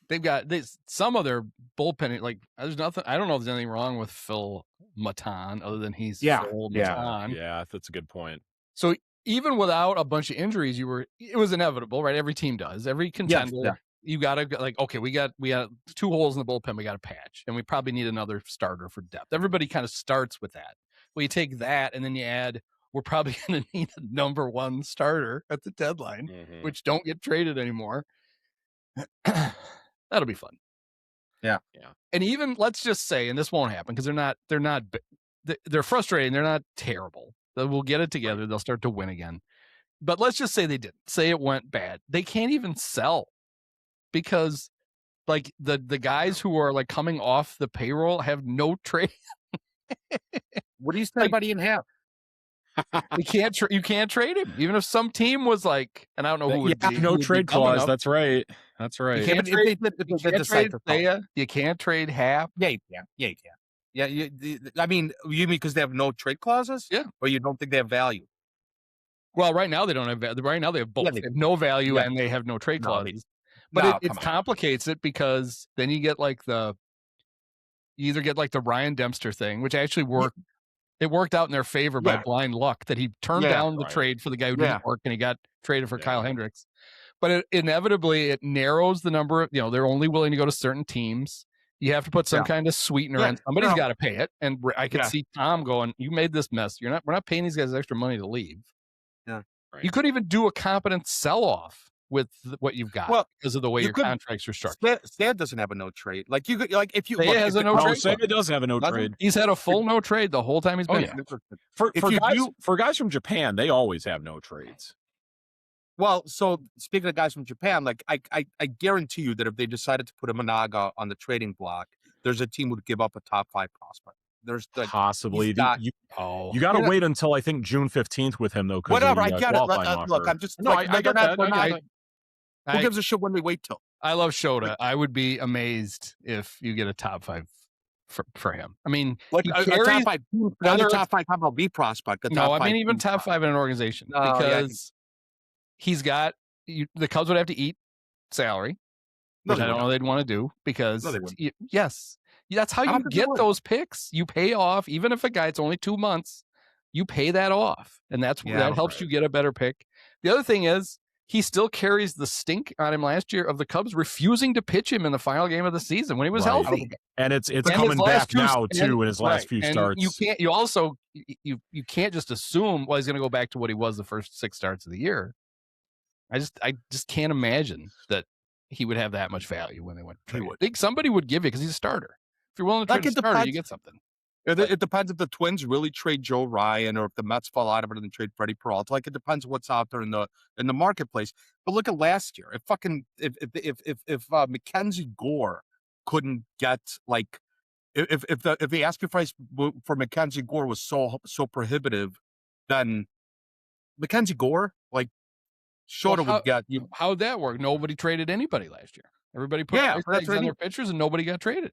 they've got some of their bullpen. Like, there's nothing. I don't know if there's anything wrong with Phil Matan other than he's Phil Matan. Yeah, that's a good point. So even without a bunch of injuries, it was inevitable, right? Every team does. Every contender. Yeah. You gotta we got 2 holes in the bullpen. We got to patch, and we probably need another starter for depth. Everybody kind of starts with that. Well, you take that, and then you add, we're probably going to need a number 1 starter at the deadline, which don't get traded anymore. That'll be fun. Yeah. And even let's just say, and this won't happen because they're frustrating. They're not terrible. We'll get it together. They'll start to win again. But let's just say they didn't. Say it went bad. They can't even sell. Because the guys who are coming off the payroll have no trade. What do you say about Ian Happ? You can't trade him, even if some team was and I don't know who would be. No trade clause. That's right. You can't trade Happ. Yeah, you can. Yeah, you mean because they have no trade clauses? Yeah. Or you don't think they have value? Well, right now they don't have. Right now they have both. Yeah, they have no value and they have no trade clauses. But it complicates it because then you get like you either get like the Ryan Dempster thing, which actually worked. It worked out in their favor by blind luck that he turned down the trade for the guy who didn't work, and he got traded for Kyle Hendricks. But inevitably, it narrows the number of, they're only willing to go to certain teams. You have to put some kind of sweetener in. Somebody's got to pay it. And I could see Tom going, you made this mess. We're not paying these guys extra money to leave. Yeah. Right. You could even do a competent sell-off with what you've got because of the way your contracts are structured. Stan doesn't have a no trade. Like if you has a no trade. Stan does have a no trade. He's had a full no trade the whole time he's been here. For guys from Japan, they always have no trades. Well, so speaking of guys from Japan, like I guarantee you that if they decided to put a Managa on the trading block, there's a team would give up a top 5 prospect. There's possibly you got to wait until I think June 15th with him though. Whatever, I get it. Look, I'm just I get that. Who gives a shit when we wait till? I love Shota. I would be amazed if you get a top 5 for him. I mean, like a top 5, not a top 5 MLB prospect. No, I mean even top 5 in an organization because he's got the Cubs would have to eat salary, which I don't know they'd want to do because that's how you get those picks. You pay off, even if a guy it's only 2 months, you pay that off, and that helps you get a better pick. The other thing is he still carries the stink on him last year of the Cubs refusing to pitch him in the final game of the season when he was healthy. And it's coming back now too in his last few starts. You can't just assume he's going to go back to what he was the first 6 starts of the year. I just can't imagine that he would have that much value when they went to trade. I think somebody would give you because he's a starter. If you're willing to trade a starter, you get something. It depends if the Twins really trade Joe Ryan or if the Mets fall out of it and trade Freddie Peralta. Like it depends what's out there in the marketplace. But look at last year. If Mackenzie Gore couldn't get like if the asking price for Mackenzie Gore was so prohibitive, then Mackenzie Gore like Shota would get you. How'd that work? Nobody traded anybody last year. Everybody put price tags on their pitchers and nobody got traded.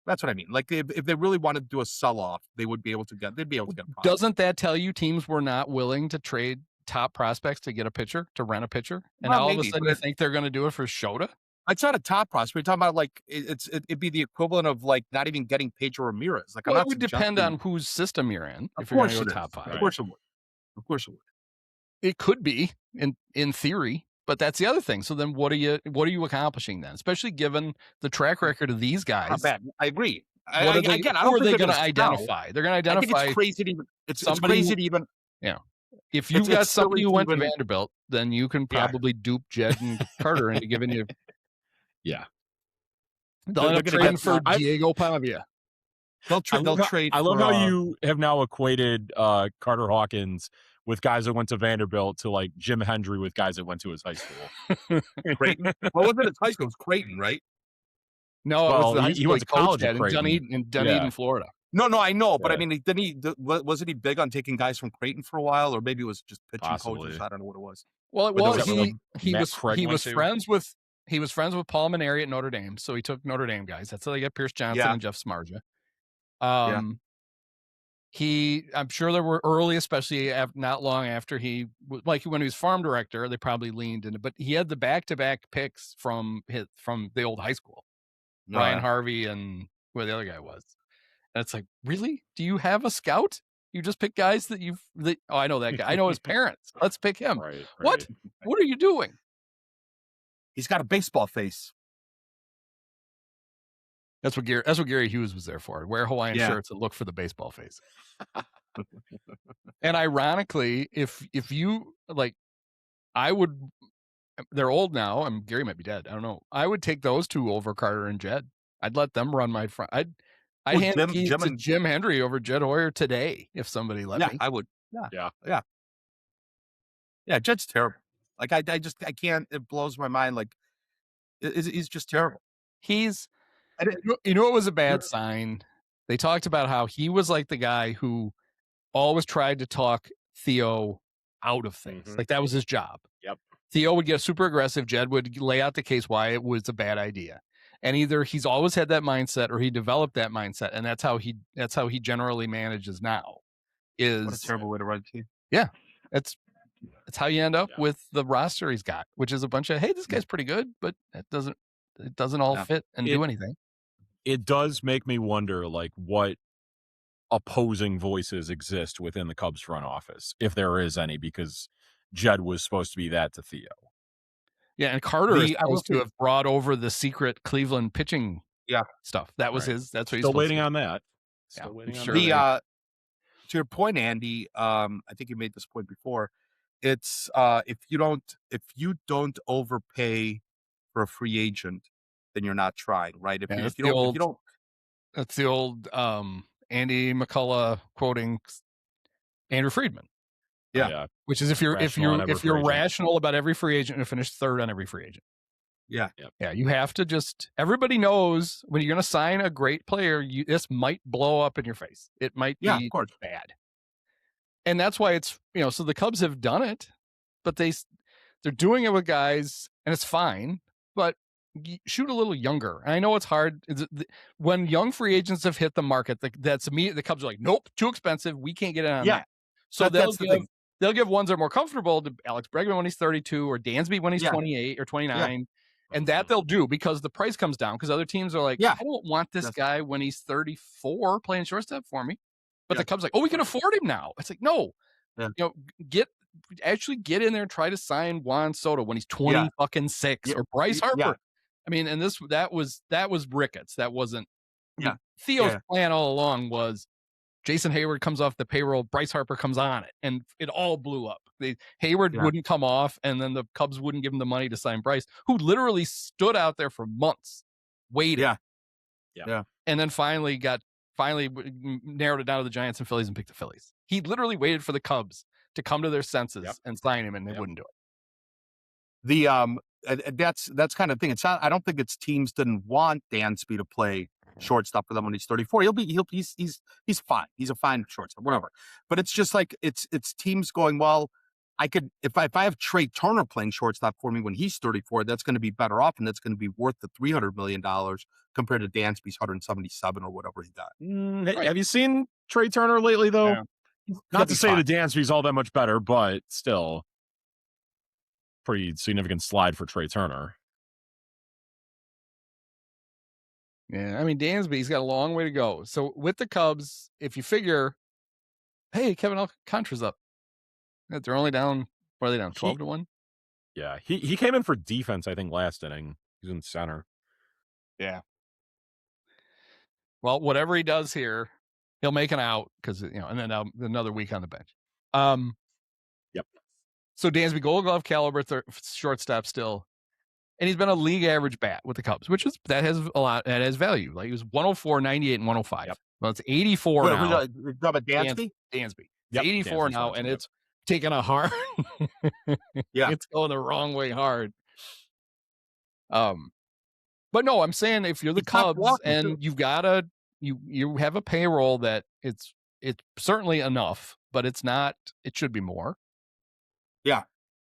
That's what I mean. Like if they really wanted to do a sell-off, they'd be able to get. Doesn't that tell you teams were not willing to trade top prospects to get a pitcher, to rent a pitcher, and all of a sudden you think they're going to do it for Shota? It's not a top prospect. We're talking about like it'd be the equivalent of like not even getting Pedro Ramirez. Like it would depend on whose system you're in. If you're going to go top 5, of course it would. Of course it would. It could be in theory. But that's the other thing. So then what are you accomplishing then? Especially given the track record of these guys. Not bad. I agree. Who are they going to identify? They're going to identify. I think it's crazy to even. It's crazy to even. Yeah. If you've got somebody who went to Vanderbilt, then you can probably dupe Jed and Carter into giving you. Yeah. They'll end up trading for Diego Pavia. They'll trade. I love how you have now equated Carter Hawkins with guys that went to Vanderbilt to like Jim Hendry with guys that went to his high school. Creighton. Well, wasn't his high school? It was Creighton, right? No, it was the high school he went to college at Dunedin, Florida. No, I know, but I mean, wasn't he big on taking guys from Creighton for a while, or maybe it was just pitching coaches? I don't know what it was. Well, he was friends with Paul Maneri at Notre Dame, so he took Notre Dame guys. That's how they got Pierce Johnson and Jeff Smarja. I'm sure there were early, especially not long after when he was farm director, they probably leaned into, but he had the back-to-back picks from the old high school, Ryan Harvey and where the other guy was. And it's like, really? Do you have a scout? You just pick guys I know that guy. I know his parents. Let's pick him. Right. What are you doing? He's got a baseball face. That's what Gary Hughes was there for. Wear Hawaiian shirts and look for the baseball face. And ironically, if you like, they're old now, and Gary might be dead. I don't know. I would take those two over Carter and Jed. I'd let them run my front. I'd hand Jim Hendry over Jed Hoyer today if somebody let me. I would. Yeah. Jed's terrible. Like I can't. It blows my mind. Like he's just terrible. You know, it was a bad sign. They talked about how he was like the guy who always tried to talk Theo out of things. Mm-hmm. Like that was his job. Yep. Theo would get super aggressive. Jed would lay out the case why it was a bad idea. And either he's always had that mindset or he developed that mindset. And that's how he generally manages now. What a terrible way to run a team. Yeah. That's how you end up with the roster he's got, which is a bunch of, hey, this guy's pretty good, but it doesn't all fit and do anything. It does make me wonder, like, what opposing voices exist within the Cubs front office, if there is any, because Jed was supposed to be that to Theo. Yeah, and Carter is supposed to have brought over the secret Cleveland pitching stuff. That was his. That's what he's still waiting on that. Still waiting on that. To your point, Andy, I think you made this point before. It's if you don't overpay for a free agent, then you're not trying, right? If you don't, that's the old Andy McCullough quoting Andrew Friedman. Yeah. Which is if you're rational about every free agent and finish third on every free agent. Yeah. Yeah. You have to everybody knows when you're going to sign a great player, this might blow up in your face. It might be of course. bad. And that's why it's, so the Cubs have done it, but they're doing it with guys and it's fine, but shoot a little younger. And I know it's hard when young free agents have hit the market. That's immediate. The Cubs are like, nope, too expensive. We can't get in on that. So they'll give ones that are more comfortable to Alex Bregman when he's 32 or Dansby when he's 28 or 29. And that they'll do because the price comes down because other teams are like, I don't want this guy when he's 34 playing shortstop for me. But the Cubs are like, we can afford him now. It's like, no, get in there and try to sign Juan Soto when he's 26 or Bryce Harper. I mean, and that was Ricketts. That wasn't. Theo's plan all along was Jason Hayward comes off the payroll, Bryce Harper comes on it, and it all blew up. Hayward wouldn't come off, and then the Cubs wouldn't give him the money to sign Bryce, who literally stood out there for months waiting. And then finally narrowed it down to the Giants and Phillies and picked the Phillies. He literally waited for the Cubs to come to their senses and sign him, and they wouldn't do it. That's kind of thing. It's not. I don't think it's teams didn't want Dansby to play shortstop for them when he's 34. He's fine. He's a fine shortstop, whatever. But it's just like it's teams going, well, I could if I have Trey Turner playing shortstop for me when he's 34, that's going to be better off, and that's going to be worth the $300 million compared to Dansby's 177 or whatever he got. Have you seen Trey Turner lately, though? Not to say that Dansby's all that much better, but still pretty significant slide for Trey Turner. Yeah, I mean, Dansby's got a long way to go. So with the Cubs, if you figure, hey, Kevin Alcantara's up. They're only down, what are they down, 12-1? Yeah, he came in for defense, I think, last inning. He's in center. Yeah. Well, whatever he does here, he'll make an out because, and then another week on the bench. Yep. So Dansby, Gold Glove caliber shortstop still. And he's been a league average bat with the Cubs, that has a lot, that has value. Like he was 104, 98, and 105. Yep. Well, it's 84 now. You're talking about Dansby? Dansby. It's 84 now, and it's taking a hard. It's going the wrong way hard. But no, I'm saying if you're the Cubs and you've got you have a payroll that it's certainly enough, but it's not. It should be more. Yeah.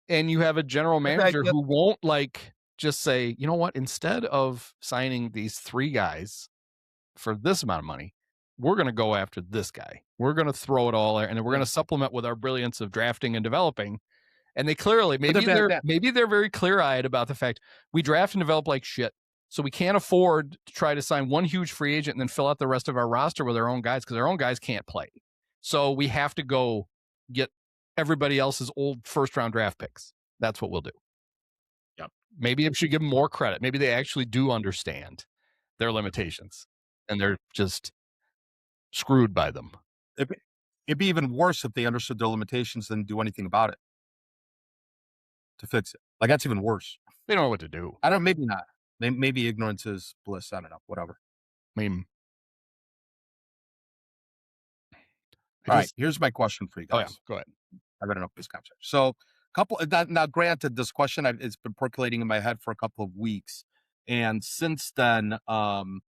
And you have a general manager who won't just say, you know what, instead of signing these three guys for this amount of money, we're going to go after this guy. We're going to throw it all there, and we're going to supplement with our brilliance of drafting and developing. And they clearly, maybe they're very clear-eyed about the fact we draft and develop like shit, so we can't afford to try to sign one huge free agent and then fill out the rest of our roster with our own guys because our own guys can't play. So we have to go get everybody else's old first-round draft picks. That's what we'll do. Maybe I should give them more credit. Maybe they actually do understand their limitations and they're just screwed by them. It'd be even worse if they understood their limitations and do anything about it to fix it. Like that's even worse. They don't know what to do. Maybe not. Maybe ignorance is bliss. I don't know. Whatever. I mean, all right. Here's my question for you guys. Oh, yeah. Go ahead. I read enough this concept. So now granted, this question it's been percolating in my head for a couple of weeks, and since then, Ohtani's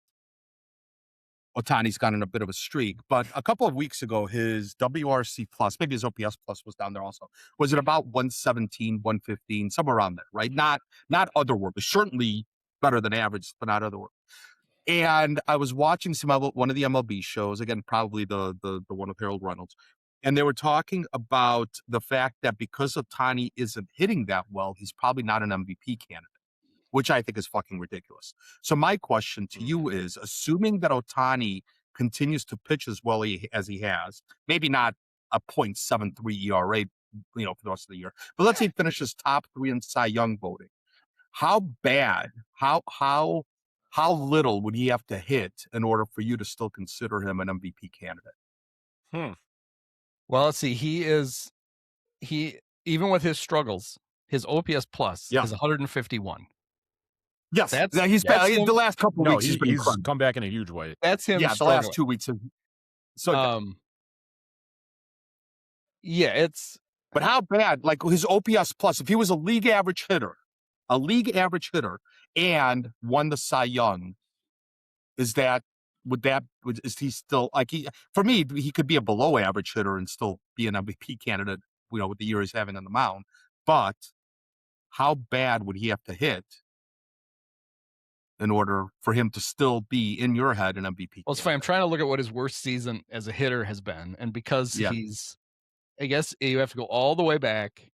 gone in a bit of a streak. But a couple of weeks ago, his WRC plus, maybe his OPS plus was down there also. Was it about 117, 115, somewhere around there, right? Not otherworldly. Certainly better than average, but not otherworldly. And I was watching one of the MLB shows, again, probably the one with Harold Reynolds. And they were talking about the fact that because Ohtani isn't hitting that well, he's probably not an MVP candidate, which I think is fucking ridiculous. So my question to you is, assuming that Ohtani continues to pitch as well as he has, maybe not a .73 ERA, for the rest of the year, but let's say he finishes top 3 in Cy Young voting. How bad, how little would he have to hit in order for you to still consider him an MVP candidate? Well, let's see. He even with his struggles, his OPS plus is 151. Yes, he's been, the last couple of weeks. He's come back in a huge way. That's him. Yeah, the last 2 weeks. So, it's. But how bad? Like his OPS plus, if he was a league average hitter, and won the Cy Young, is he still like for me? He could be a below average hitter and still be an MVP candidate. With the year he's having on the mound, but how bad would he have to hit in order for him to still be in your head an MVP? Well, it's fine. I'm trying to look at what his worst season as a hitter has been, and because he's, I guess you have to go all the way back.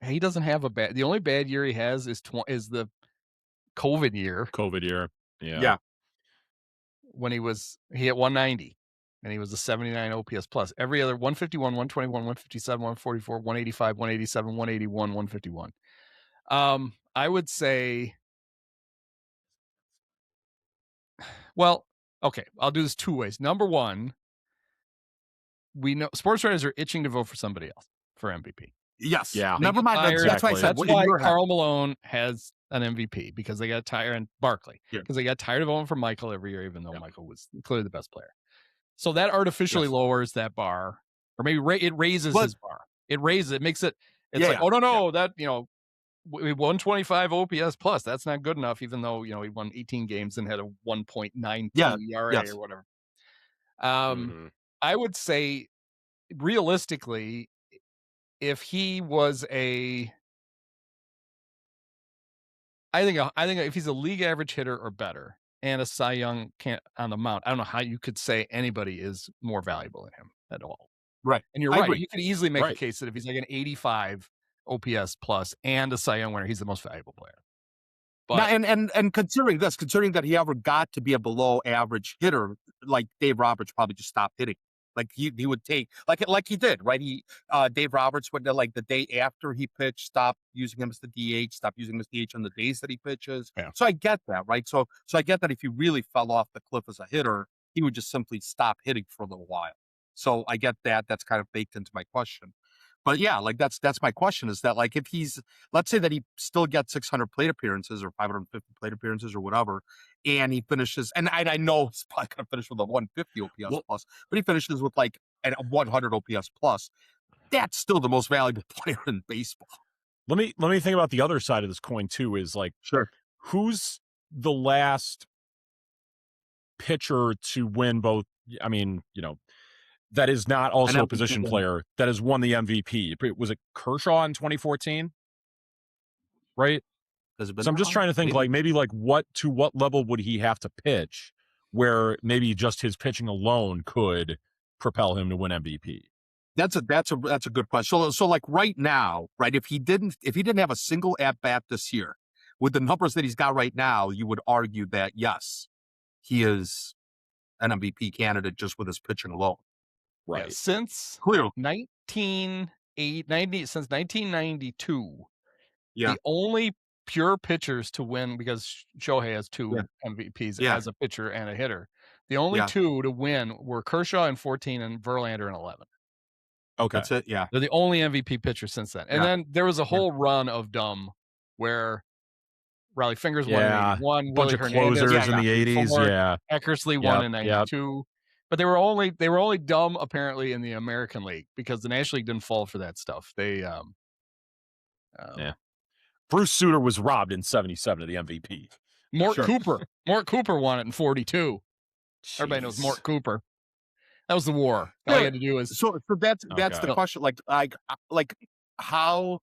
He doesn't have the only bad year he has is the COVID year. Yeah. When he hit 190, and he was a 79 OPS plus. Every other 151, 121, 157, 144, 185, 187, 181, 151. I would say, well, okay, I'll do this 2 ways. Number one, we know sports writers are itching to vote for somebody else for MVP. Yes. Yeah. Never mind. That's why I said. That's why Karl Malone has an MVP, because they got tired, and Barkley, because they got tired of voting for Michael every year, even though Michael was clearly the best player. So that artificially lowers that bar, or maybe it raises his bar. It raises it, makes it. It's like, oh no, that 125 OPS plus, that's not good enough, even though he won 18 games and had a 1.92 ERA or whatever. I would say, realistically, if he was I think if he's a league average hitter or better and a Cy Young on the mound, I don't know how you could say anybody is more valuable than him at all. Right. And you're right. You could easily make a case that if he's like an 85 OPS plus and a Cy Young winner, he's the most valuable player. But and considering that he ever got to be a below average hitter, like Dave Roberts probably just stopped hitting. Like he would take like he did, right? Dave Roberts would, like, the day after he pitched, stop using him as the DH, stop using him as DH on the days that he pitches. Yeah. So I get that, right? So I get that if he really fell off the cliff as a hitter, he would just simply stop hitting for a little while. So I get that. That's kind of baked into my question. But yeah, like that's my question, is that, like, if let's say that he still gets 600 plate appearances or 550 plate appearances or whatever, and he finishes, and I know he's probably going to finish with a 150 OPS plus, but he finishes with like a 100 OPS plus, that's still the most valuable player in baseball. Let me think about the other side of this coin too, is like, who's the last pitcher to win both? I mean, that is not also a position player that has won the MVP. Was it Kershaw in 2014? Right? So I'm just trying to think, like, maybe like what level would he have to pitch where maybe just his pitching alone could propel him to win MVP? That's a good question. So like right now, right, if he didn't have a single at bat this year, with the numbers that he's got right now, you would argue that yes, he is an MVP candidate just with his pitching alone. Right. Yeah, since 1992, the only pure pitchers to win, because Shohei has 2 MVPs as a pitcher and a hitter. The only 2 to win were Kershaw in 14 and Verlander in 11. Okay. That's it. Yeah. They're the only MVP pitchers since then. And then there was a whole run of dumb where Riley Fingers won in 81, bunch of closers in the 80s. Eckersley won in 92. But they were only dumb apparently in the American League, because the National League didn't fall for that stuff. They Bruce Sutter was robbed in 77 of the MVP. Mort Cooper won it in 42. Jeez. Everybody knows Mort Cooper. That was the war. All you had to do is so that's the question. Like how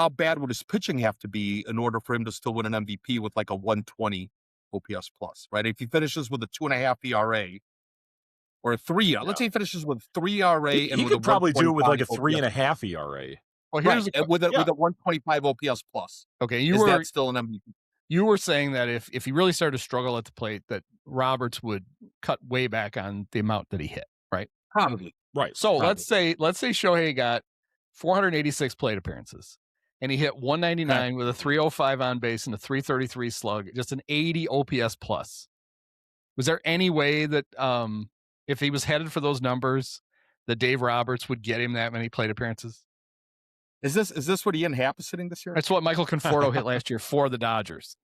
bad would his pitching have to be in order for him to still win an MVP with like a 120 OPS plus, right? If he finishes with a 2.5 ERA, or a 3. Let's say he finishes with 3 ERA and he with could probably do it with like a 1.25 3.5 ERA. Well, here's with a 125 OPS plus. Okay, is that still an MVP? You were saying that if he really started to struggle at the plate, that Roberts would cut way back on the amount that he hit, right? Probably. Right. So probably. let's say Shohei got 486 plate appearances, and he hit 199 with a 305 on base and a 333 slug, just an 80 OPS plus. Was there any way that if he was headed for those numbers, that Dave Roberts would get him that many plate appearances? Is this what Ian Happ is sitting this year? That's what Michael Conforto hit last year for the Dodgers.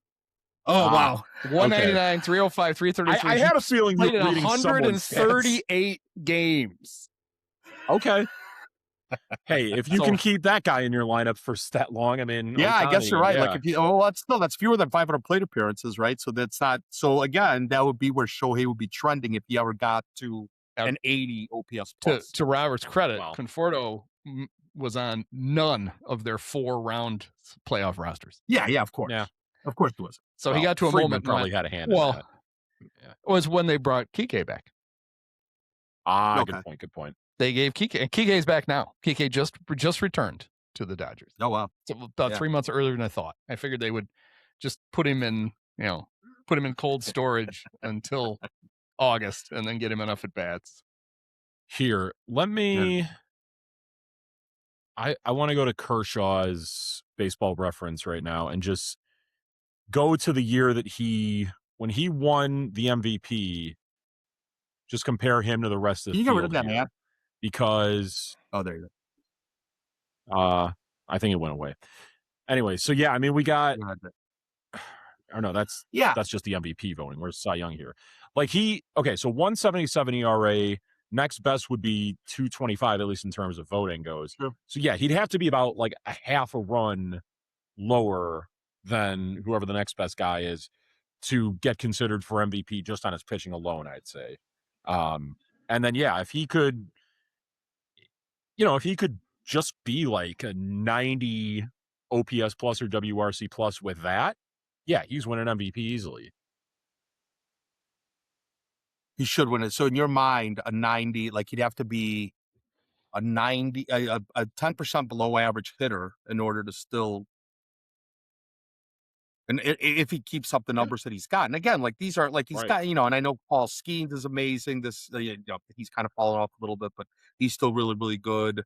Oh, wow. 199, 305, 333. I had a feeling played you were reading 138 games. Okay. Hey, if you can keep that guy in your lineup for that long, I mean, yeah, Ohtani, I guess you're right. Yeah. Like if you, that's fewer than 500 plate appearances, right? So that's not. So again, that would be where Shohei would be trending if he ever got to an 80 OPS plus. To Roberts' credit, Conforto was on none of their 4-round playoff rosters. Yeah, of course. Yeah. Of course it was. So he got to a Friedman moment. Probably had a hand in that. It was when they brought Kike back. Good point. They gave Kike, and Kike's back now. Kike just returned to the Dodgers. Oh, wow. So about 3 months earlier than I thought. I figured they would just put him in cold storage until August and then get him enough at bats. Here, let me. I want to go to Kershaw's Baseball Reference right now and just go to the year that when he won the MVP. Just compare him to the rest of the field. Can you get rid of that man? Because there you go. I think it went away. Anyway, so yeah, I mean we got. I don't know. That's just the MVP voting. Where's Cy Young here? Like so 177 ERA. Next best would be 225, at least in terms of voting goes. Sure. So yeah, he'd have to be about like a half a run lower than whoever the next best guy is to get considered for MVP just on his pitching alone, I'd say. And then if he could just be like a 90 OPS plus or WRC plus with that, he's winning MVP easily. He should win it. So in your mind, a 90, like he'd have to be a 90, a 10% below average hitter in order to still. And if he keeps up the numbers that he's got, and again, like these are like he's got, and I know Paul Skeens is amazing. This, he's kind of fallen off a little bit, but he's still really, really good.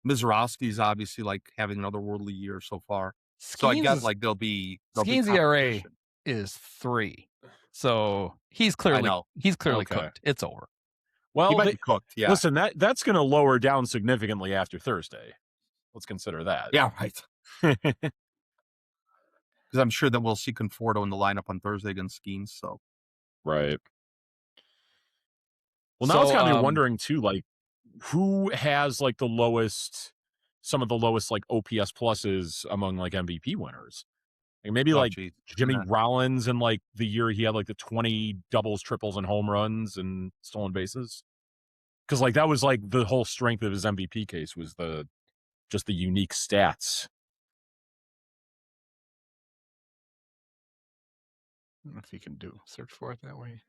Mizorowski's obviously like having another worldly year so far. So I guess like they'll be Skeens' ERA is 3, so he's clearly cooked. It's over. Well, he might be cooked. Yeah. Listen, that's going to lower down significantly after Thursday. Let's consider that. Yeah, right. Because I'm sure that we'll see Conforto in the lineup on Thursday against Skeens. So, right. Well, now it's got me wondering too, like who has like some of the lowest like OPS pluses among like MVP winners. Like maybe Jimmy Rollins in like the year he had like the 20 doubles, triples, and home runs and stolen bases. Because like that was like the whole strength of his MVP case was just the unique stats. I don't know if you can search for it that way.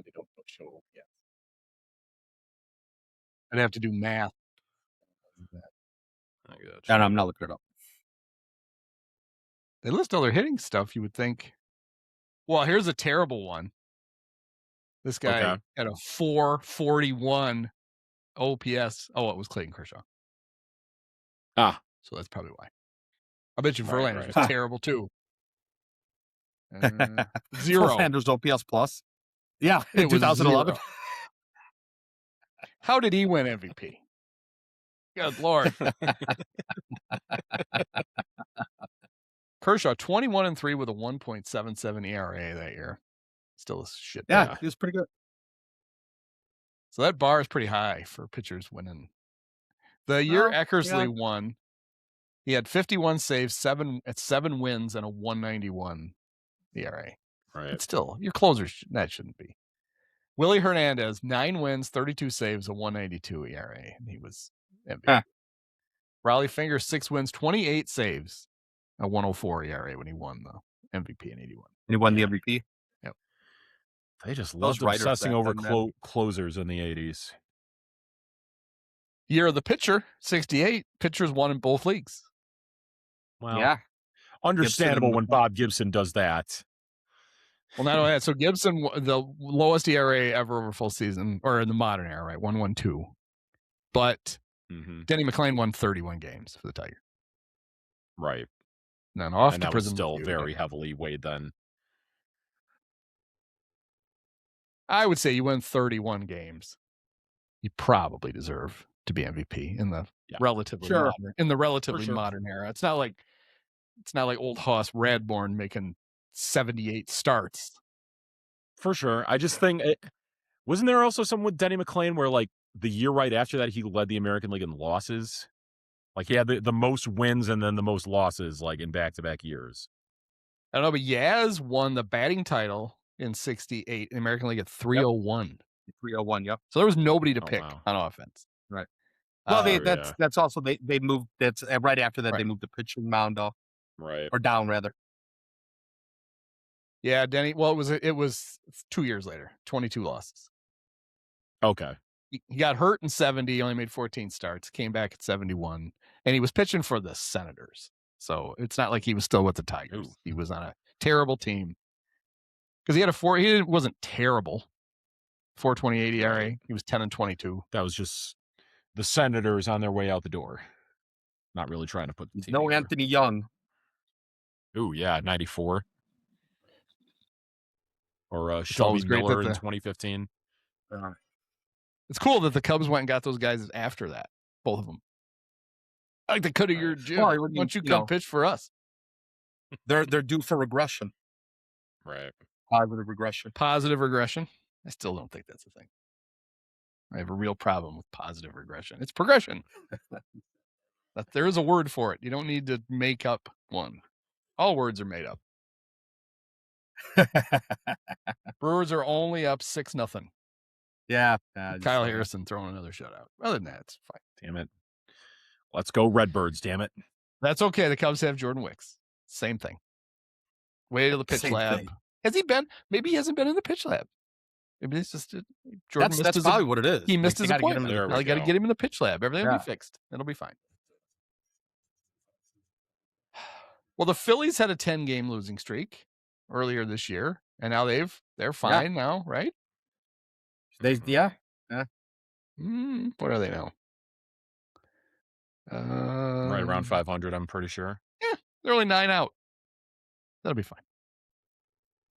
They don't show yet. I'd have to do math. I got you. And I'm not looking it up. They list all their hitting stuff. You would think. Well, here's a terrible one. This guy had a 441 OPS. Oh, it was Clayton Kershaw. So that's probably why. I bet you Verlander's was terrible too. 0. Verlander's OPS plus. Yeah, in 2011. How did he win MVP? Good Lord. Kershaw 21-3 with a 1.77 ERA that year. Still a shit. Yeah, he was pretty good. So that bar is pretty high for pitchers winning. The year Eckersley won, he had 51 saves, 7 wins, and a 191 ERA. Right. But still, your closers that shouldn't be. Willie Hernandez, 9 wins, 32 saves, a 192 ERA. And he was MVP. Huh. Raleigh Fingers, 6 wins, 28 saves, a 104 ERA when he won the MVP in 81. And he won the MVP. Yep. They just Those loved writers obsessing back over then, closers in the 80s. Year of the pitcher, 68. Pitchers won in both leagues. Well, Yeah. understandable Gibson- when Bob Gibson does that. Well, not only that, so Gibson, the lowest ERA ever over full season, or in the modern era, right? 1.12. But Denny McClain won 31 games for the Tigers. Right. And then off And to that was prison. still with you. very heavily weighed then. I would say you win 31 games. You probably deserve to be MVP in the relatively Sure. modern era. It's not like old Hoss Radborn making 78 starts. For sure. I just think wasn't there also something with Denny McClain where like the year right after that he led the American League in losses? Like he had the most wins and then the most losses like in back-to-back years. I don't know, but Yaz won the batting title in 68 in the American League at 301. 301. Yep. So there was nobody to pick wow. on offense. Right. Well, yeah. that's also they moved. That's right after that Right. they moved the pitching mound off Right. or down rather. Yeah, Denny. Well, it was 2 years later, 22 losses. Okay. He got hurt in 70, he only made 14 starts, came back at 71, and he was pitching for the Senators. So it's not like he was still with the Tigers. Ooh. He was on a terrible team. Because he wasn't terrible. 4.28 ERA. He was 10-22. That was just the Senators on their way out the door. Not really trying to put the team No together. Anthony Young. Ooh, yeah, 94. Or always Shelby great Miller that in the- 2015. It's cool that the Cubs went and got those guys after that. Both of them. Like they could have your Jim. Well, Why don't you come pitch for us? They're due for regression. Right. Positive regression. Positive regression. I still don't think that's a thing. I have a real problem with positive regression. It's progression. There is a word for it. You don't need to make up one. All words are made up. Brewers are only up 6-0. Yeah. Kyle Harrison throwing another shutout. Other than that, it's fine. Damn it. Let's go Redbirds, damn it. That's okay. The Cubs have Jordan Wicks. Same thing. Way to the pitch Same lab. thing. Has he been? Maybe he hasn't been in the pitch lab. Maybe it's just Jordan missed That's his probably what it is. He missed They his gotta get him appointment. There we Now you got to go. get him in the pitch lab. Everything will Yeah. be fixed. It'll be fine. Well, the Phillies had a 10-game losing streak earlier this year, and now they're fine now, right? Yeah. What are they now? Right around 500, I'm pretty sure. Yeah, they're only 9 out. That'll be fine.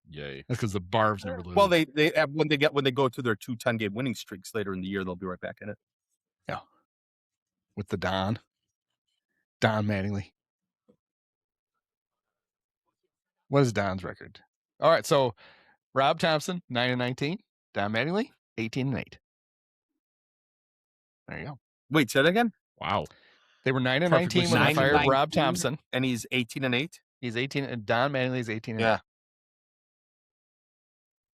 Yay. That's because the Barbs never lose. Well, they when they go to their 2 10-game winning streaks later in the year, they'll be right back in it. Yeah. With the Don Mattingly. What is Don's record? All right, so Rob Thompson, 9-19. Don Mattingly, 18-8. There you go. Wait, say that again. Wow. They were 9-19 Perfectly when they fired 9-19. Rob Thompson. And he's 18-8. He's 18, and Don Mattingly's 18. Yeah.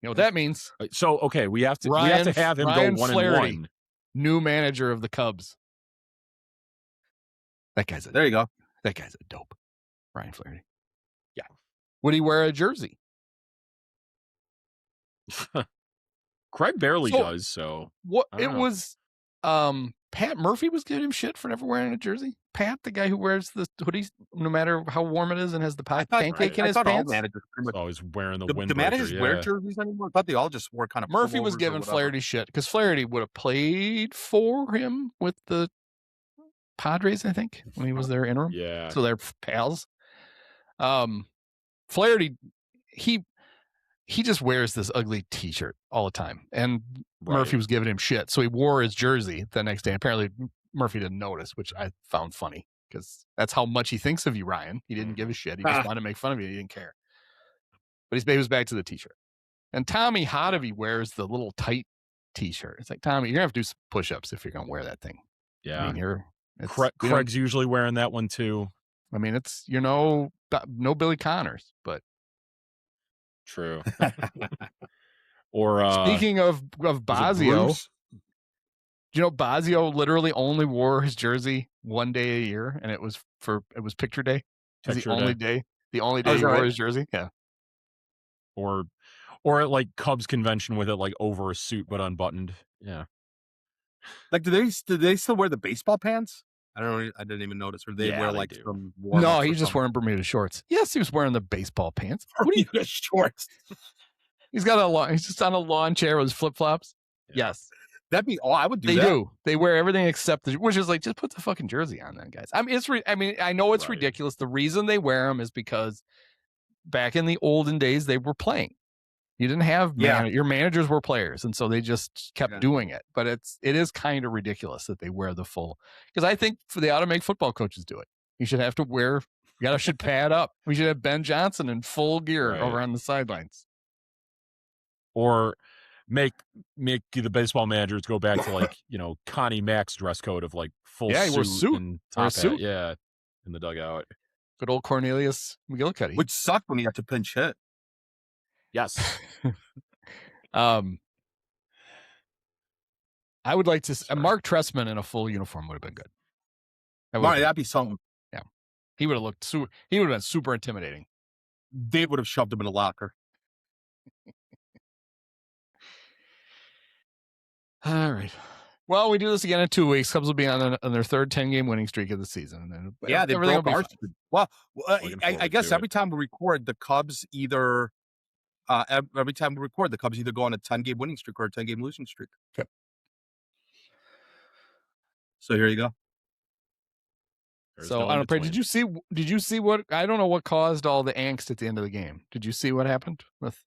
You know what that means? So okay, we have to Ryan have him Ryan go 1-1. Flaherty. New manager of the Cubs. That guy's There you go. a dope. Ryan Flaherty. Yeah. Would he wear a jersey? Craig barely So- does, so What I don't know. was Pat Murphy was giving him shit for never wearing a jersey. Pat, the guy who wears the hoodies no matter how warm it is and has the pancake in I his thought all pants. managers pretty much. always wearing the Do windbreaker. managers wear yeah. jerseys anymore? I thought they all just wore kind of. Murphy was pullovers or giving whatever. Flaherty shit because Flaherty would have played for him with the Padres, I think, when he was their interim. Yeah. So they're pals. Flaherty, he just wears this ugly T-shirt all the time, and Murphy was giving him shit, so he wore his jersey the next day. Apparently, Murphy didn't notice, which I found funny because that's how much he thinks of you, Ryan. He didn't give a shit. He just wanted to make fun of you. He didn't care. But he was back to the T-shirt. And Tommy Hotovy wears the little tight T-shirt. It's like, Tommy, you're gonna have to do some push-ups if you're gonna wear that thing. Yeah. I mean, Craig's usually wearing that one too. I mean, it's no Billy Connors, but True. Or speaking of Basio, do you know Basio literally only wore his jersey one day a year, and it was picture day. It was the only day he wore his jersey. Yeah. Or at like Cubs convention with it like over a suit but unbuttoned. Yeah. Like, do they still wear the baseball pants? I don't know. I didn't even notice. Or they wear like some warm-ups? No, he's just wearing Bermuda shorts. Yes, he was wearing the baseball pants. Bermuda shorts. He's just on a lawn chair with his flip flops. Yeah. Yes. That'd be all. I would do that. They do. They wear everything except which is like, just put the fucking jersey on then, guys. I mean, I know it's ridiculous. The reason they wear them is because back in the olden days, they were playing. You didn't have your managers were players, and so they just kept doing it. But it is kind of ridiculous that they wear the full, because I think they ought to make football coaches do it. You should have to wear. Should pad up. We should have Ben Johnson in full gear over on the sidelines. Or make the baseball managers go back to like, Connie Mack's dress code of like full suit and top hat. Yeah, in the dugout. Good old Cornelius McGillicuddy. Which sucked when he had to pinch hit. Yes. I would like to Mark Trestman in a full uniform would have been good. That'd be something. Yeah. He would have been super intimidating. They would have shoved him in a locker. All right. Well, we do this again in 2 weeks. Cubs will be on their third 10-game winning streak of the season. And then they broke our streak. Well, I guess every time we record, the Cubs either go on a 10-game winning streak or a 10-game losing streak. Okay. So here you go. So I don't know. Did you see what? I don't know what caused all the angst at the end of the game. Did you see what happened with?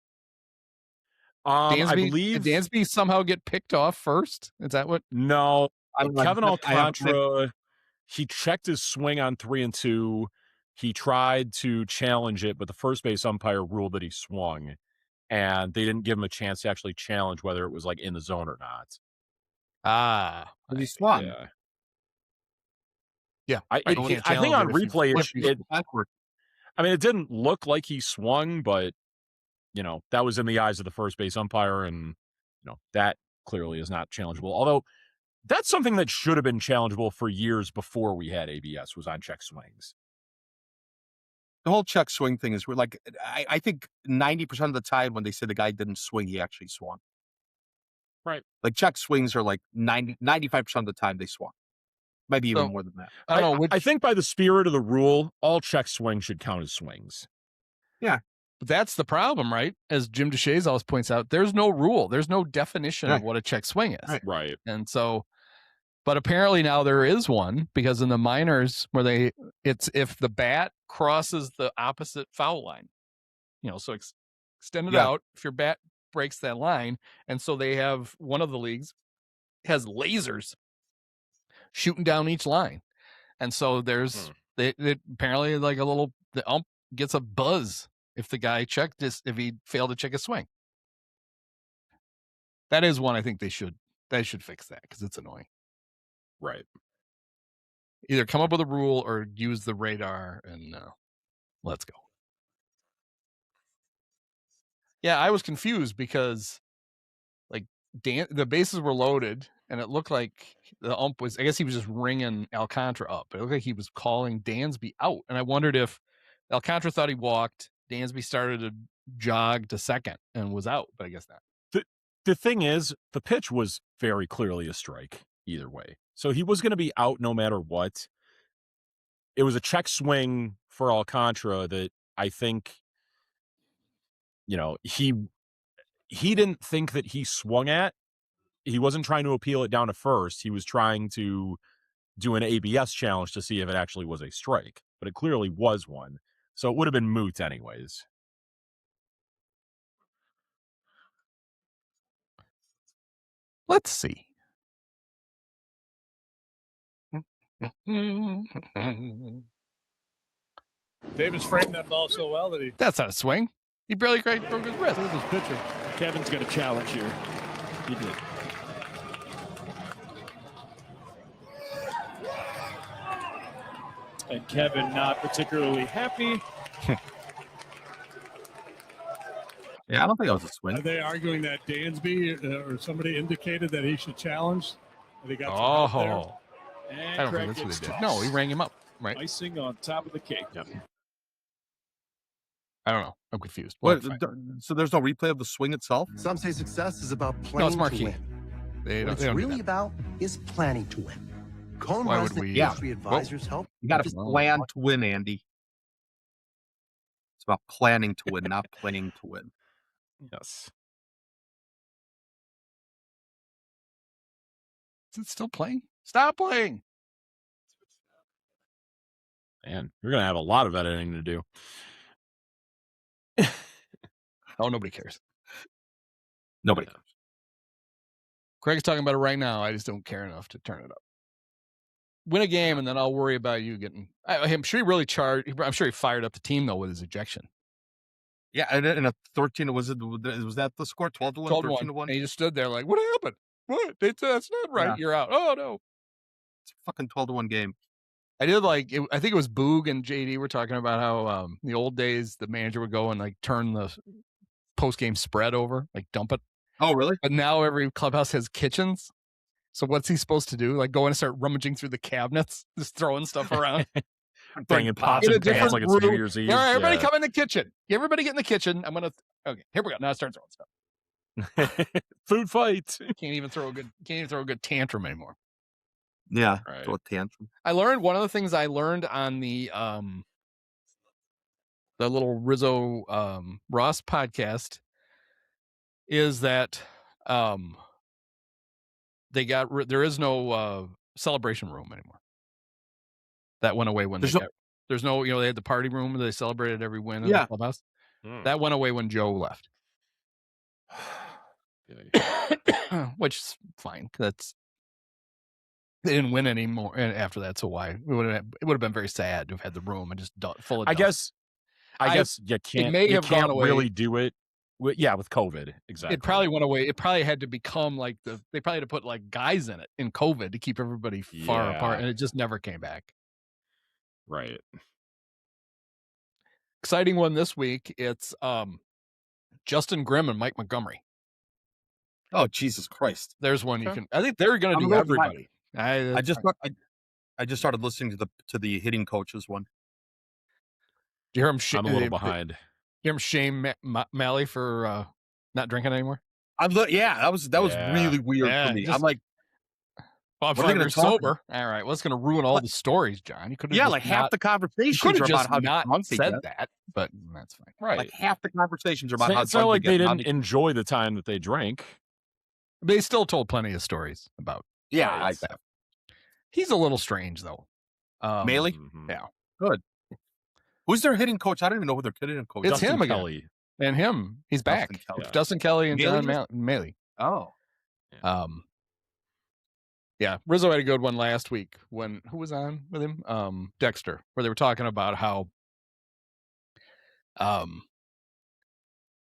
Dansby? I believe did Dansby somehow get picked off first? Is that what? No, Kevin Alcantara. He checked his swing on 3-2. He tried to challenge it, but the first base umpire ruled that he swung, and they didn't give him a chance to actually challenge whether it was like in the zone or not. But he swung. Yeah. I think on replay, it didn't look like he swung, but that was in the eyes of the first base umpire, and that clearly is not challengeable. Although that's something that should have been challengeable for years before we had ABS, was on check swings. The whole check swing thing is like, I think 90% of the time when they say the guy didn't swing, he actually swung. Right. Like check swings are like 95% of the time they swung. Maybe even more than that. I think by the spirit of the rule, all check swings should count as swings. Yeah. But that's the problem, right? As Jim DeShays always points out, there's no rule. There's no definition of what a check swing is. Right. And so, but apparently now there is one, because in the minors it's if the bat crosses the opposite foul line, so extend it out if your bat breaks that line. And so they have, one of the leagues has lasers shooting down each line. And so there's apparently like the ump gets a buzz if the guy if he failed to check a swing. That is one I think they should fix that, because it's annoying. Right. Either come up with a rule or use the radar and let's go. Yeah, I was confused because like the bases were loaded and it looked like the ump was, I guess he was just ringing Alcantara up. It looked like he was calling Dansby out. And I wondered if Alcantara thought he walked, Dansby started to jog to second and was out, but I guess not. The thing is, the pitch was very clearly a strike either way. So he was going to be out no matter what. It was a check swing for Alcantara that I think, he didn't think that he swung at. He wasn't trying to appeal it down to first. He was trying to do an ABS challenge to see if it actually was a strike, but it clearly was one. So it would have been moot anyways. Let's see. Davis framed that ball so well that he... That's not a swing. He barely broke his wrist. Look at his pitcher. Kevin's going to challenge here. He did. And Kevin not particularly happy. Yeah, I don't think that was a Are swing. they arguing that Dansby or somebody indicated that he should challenge? That he got some help there? Oh, And I don't Craig think that's what gets they did. tossed. No, he rang him up. Right. Icing on top of the cake. Yep. I don't know. I'm confused. What? Well, So there's no replay of the swing itself? Some say success is about no, playing it's to marquee. win. They What don't, it's they don't do really that. about is planning to win. Cone Why would resident we- industry advisors help. You got to Just- plan to win, Andy. It's about planning to win, not playing to win. Yes. Is it still playing? Stop playing. Man, you're gonna have a lot of editing to do. Oh, nobody cares. Nobody. Craig's talking about it right now. I just don't care enough to turn it up. Win a game, and then I'll worry about you getting. I'm sure he really charged. I'm sure he fired up the team though with his ejection. Yeah, and a 13. Was that the score? 12-1, 13-1. And he just stood there like, "What happened? What? That's not right. Yeah. You're out. Oh no." It's a fucking 12-1 game. I did like. I think it was Boog and JD were talking about how in the old days the manager would go and like turn the post game spread over, like dump it. Oh, really? But now every clubhouse has kitchens. So what's he supposed to do? Like go in and start rummaging through the cabinets, just throwing stuff around. Bringing pots in a and pans different like it's New room. Year's Eve. All right, everybody Yeah. come in the kitchen. Everybody get in the kitchen. I'm gonna. Okay, here we go. Now I start throwing stuff. Food fight. Can't even throw a good tantrum anymore. Yeah. Right. Throw a tantrum. I learned one of the things I learned on the little Rizzo Ross podcast is that there is no celebration room anymore. That went away when there's no they had the party room they celebrated every win in the clubhouse. That went away when Joe left. Which is fine. They didn't win anymore after that, so why? It would have been very sad to have had the room and just full of dust. I guess you can't. may You have can't gone away. really do it. With COVID, exactly. It probably went away. It probably had to become like they probably had to put like guys in it in COVID to keep everybody far apart, and it just never came back. Right. Exciting one this week. It's Justin Grimm and Mike Montgomery. Oh, Jesus Christ! There's one you can. I think they're going to do everybody. I just started listening to the hitting coaches one. Do you hear him? I'm a little behind. You hear him shame Malley for not drinking anymore? That was really weird for me. I'm like, Bob what are they gonna Feiner's talk sober. All right, well, it's going to ruin all the stories, John. You could have half the conversations are about how not drunk they said get. that, but that's fine. Right. Like half the conversations are about how It's drunk not like they they get. didn't enjoy the time that they drank. They still told plenty of stories about. Yeah, He's a little strange though. Maley? Mhm. Yeah. Good. Who's their hitting coach? I don't even know who their hitting coach is. It's Justin him again. Kelly. And him, he's back. Justin Kelly. It's Dustin Kelly and Maley? John Maley. Oh. Yeah, Rizzo had a good one last week when who was on with him? Dexter, where they were talking about how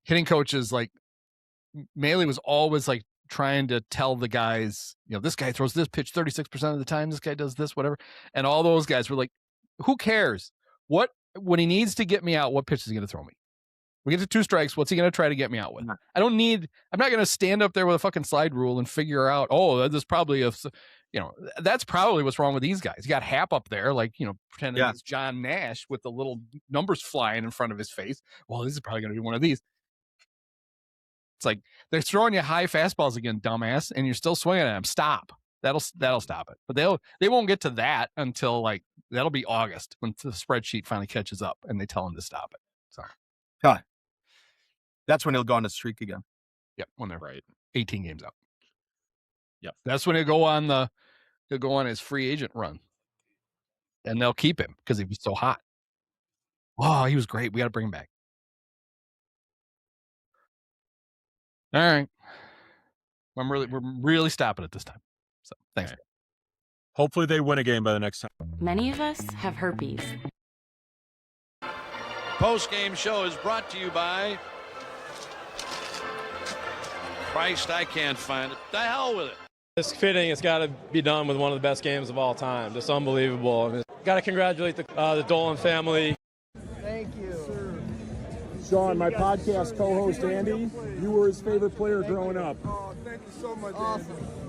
hitting coaches like Maley was always like trying to tell the guys, this guy throws this pitch 36% of the time, this guy does this, whatever. And all those guys were like, who cares? When he needs to get me out, what pitch is he going to throw me? We get to 2 strikes. What's he going to try to get me out with? I'm not going to stand up there with a fucking slide rule and figure out, there's probably that's probably what's wrong with these guys. You got Happ up there, like, pretending it's John Nash with the little numbers flying in front of his face. Well, this is probably going to be one of these. It's like, they're throwing you high fastballs again, dumbass, and you're still swinging at them. Stop. That'll stop it. But they won't get to that until that'll be August when the spreadsheet finally catches up and they tell him to stop it. So. That's when he'll go on a streak again. Yep, when they're 18 games out. Yep. That's when he'll go on his free agent run. And they'll keep him because he was so hot. Oh, he was great. We got to bring him back. All right. We're really stopping it this time. So thanks. Okay. Hopefully they win a game by the next time. Many of us have herpes. Post-game show is brought to you by Christ, I can't find it. The hell with it. It's fitting. It's got to be done with one of the best games of all time. Just unbelievable. Got to congratulate the Dolan family. Thank you. Sean, my podcast co-host Andy, you were his favorite player growing up. Oh, thank you so much, Awesome. Andy.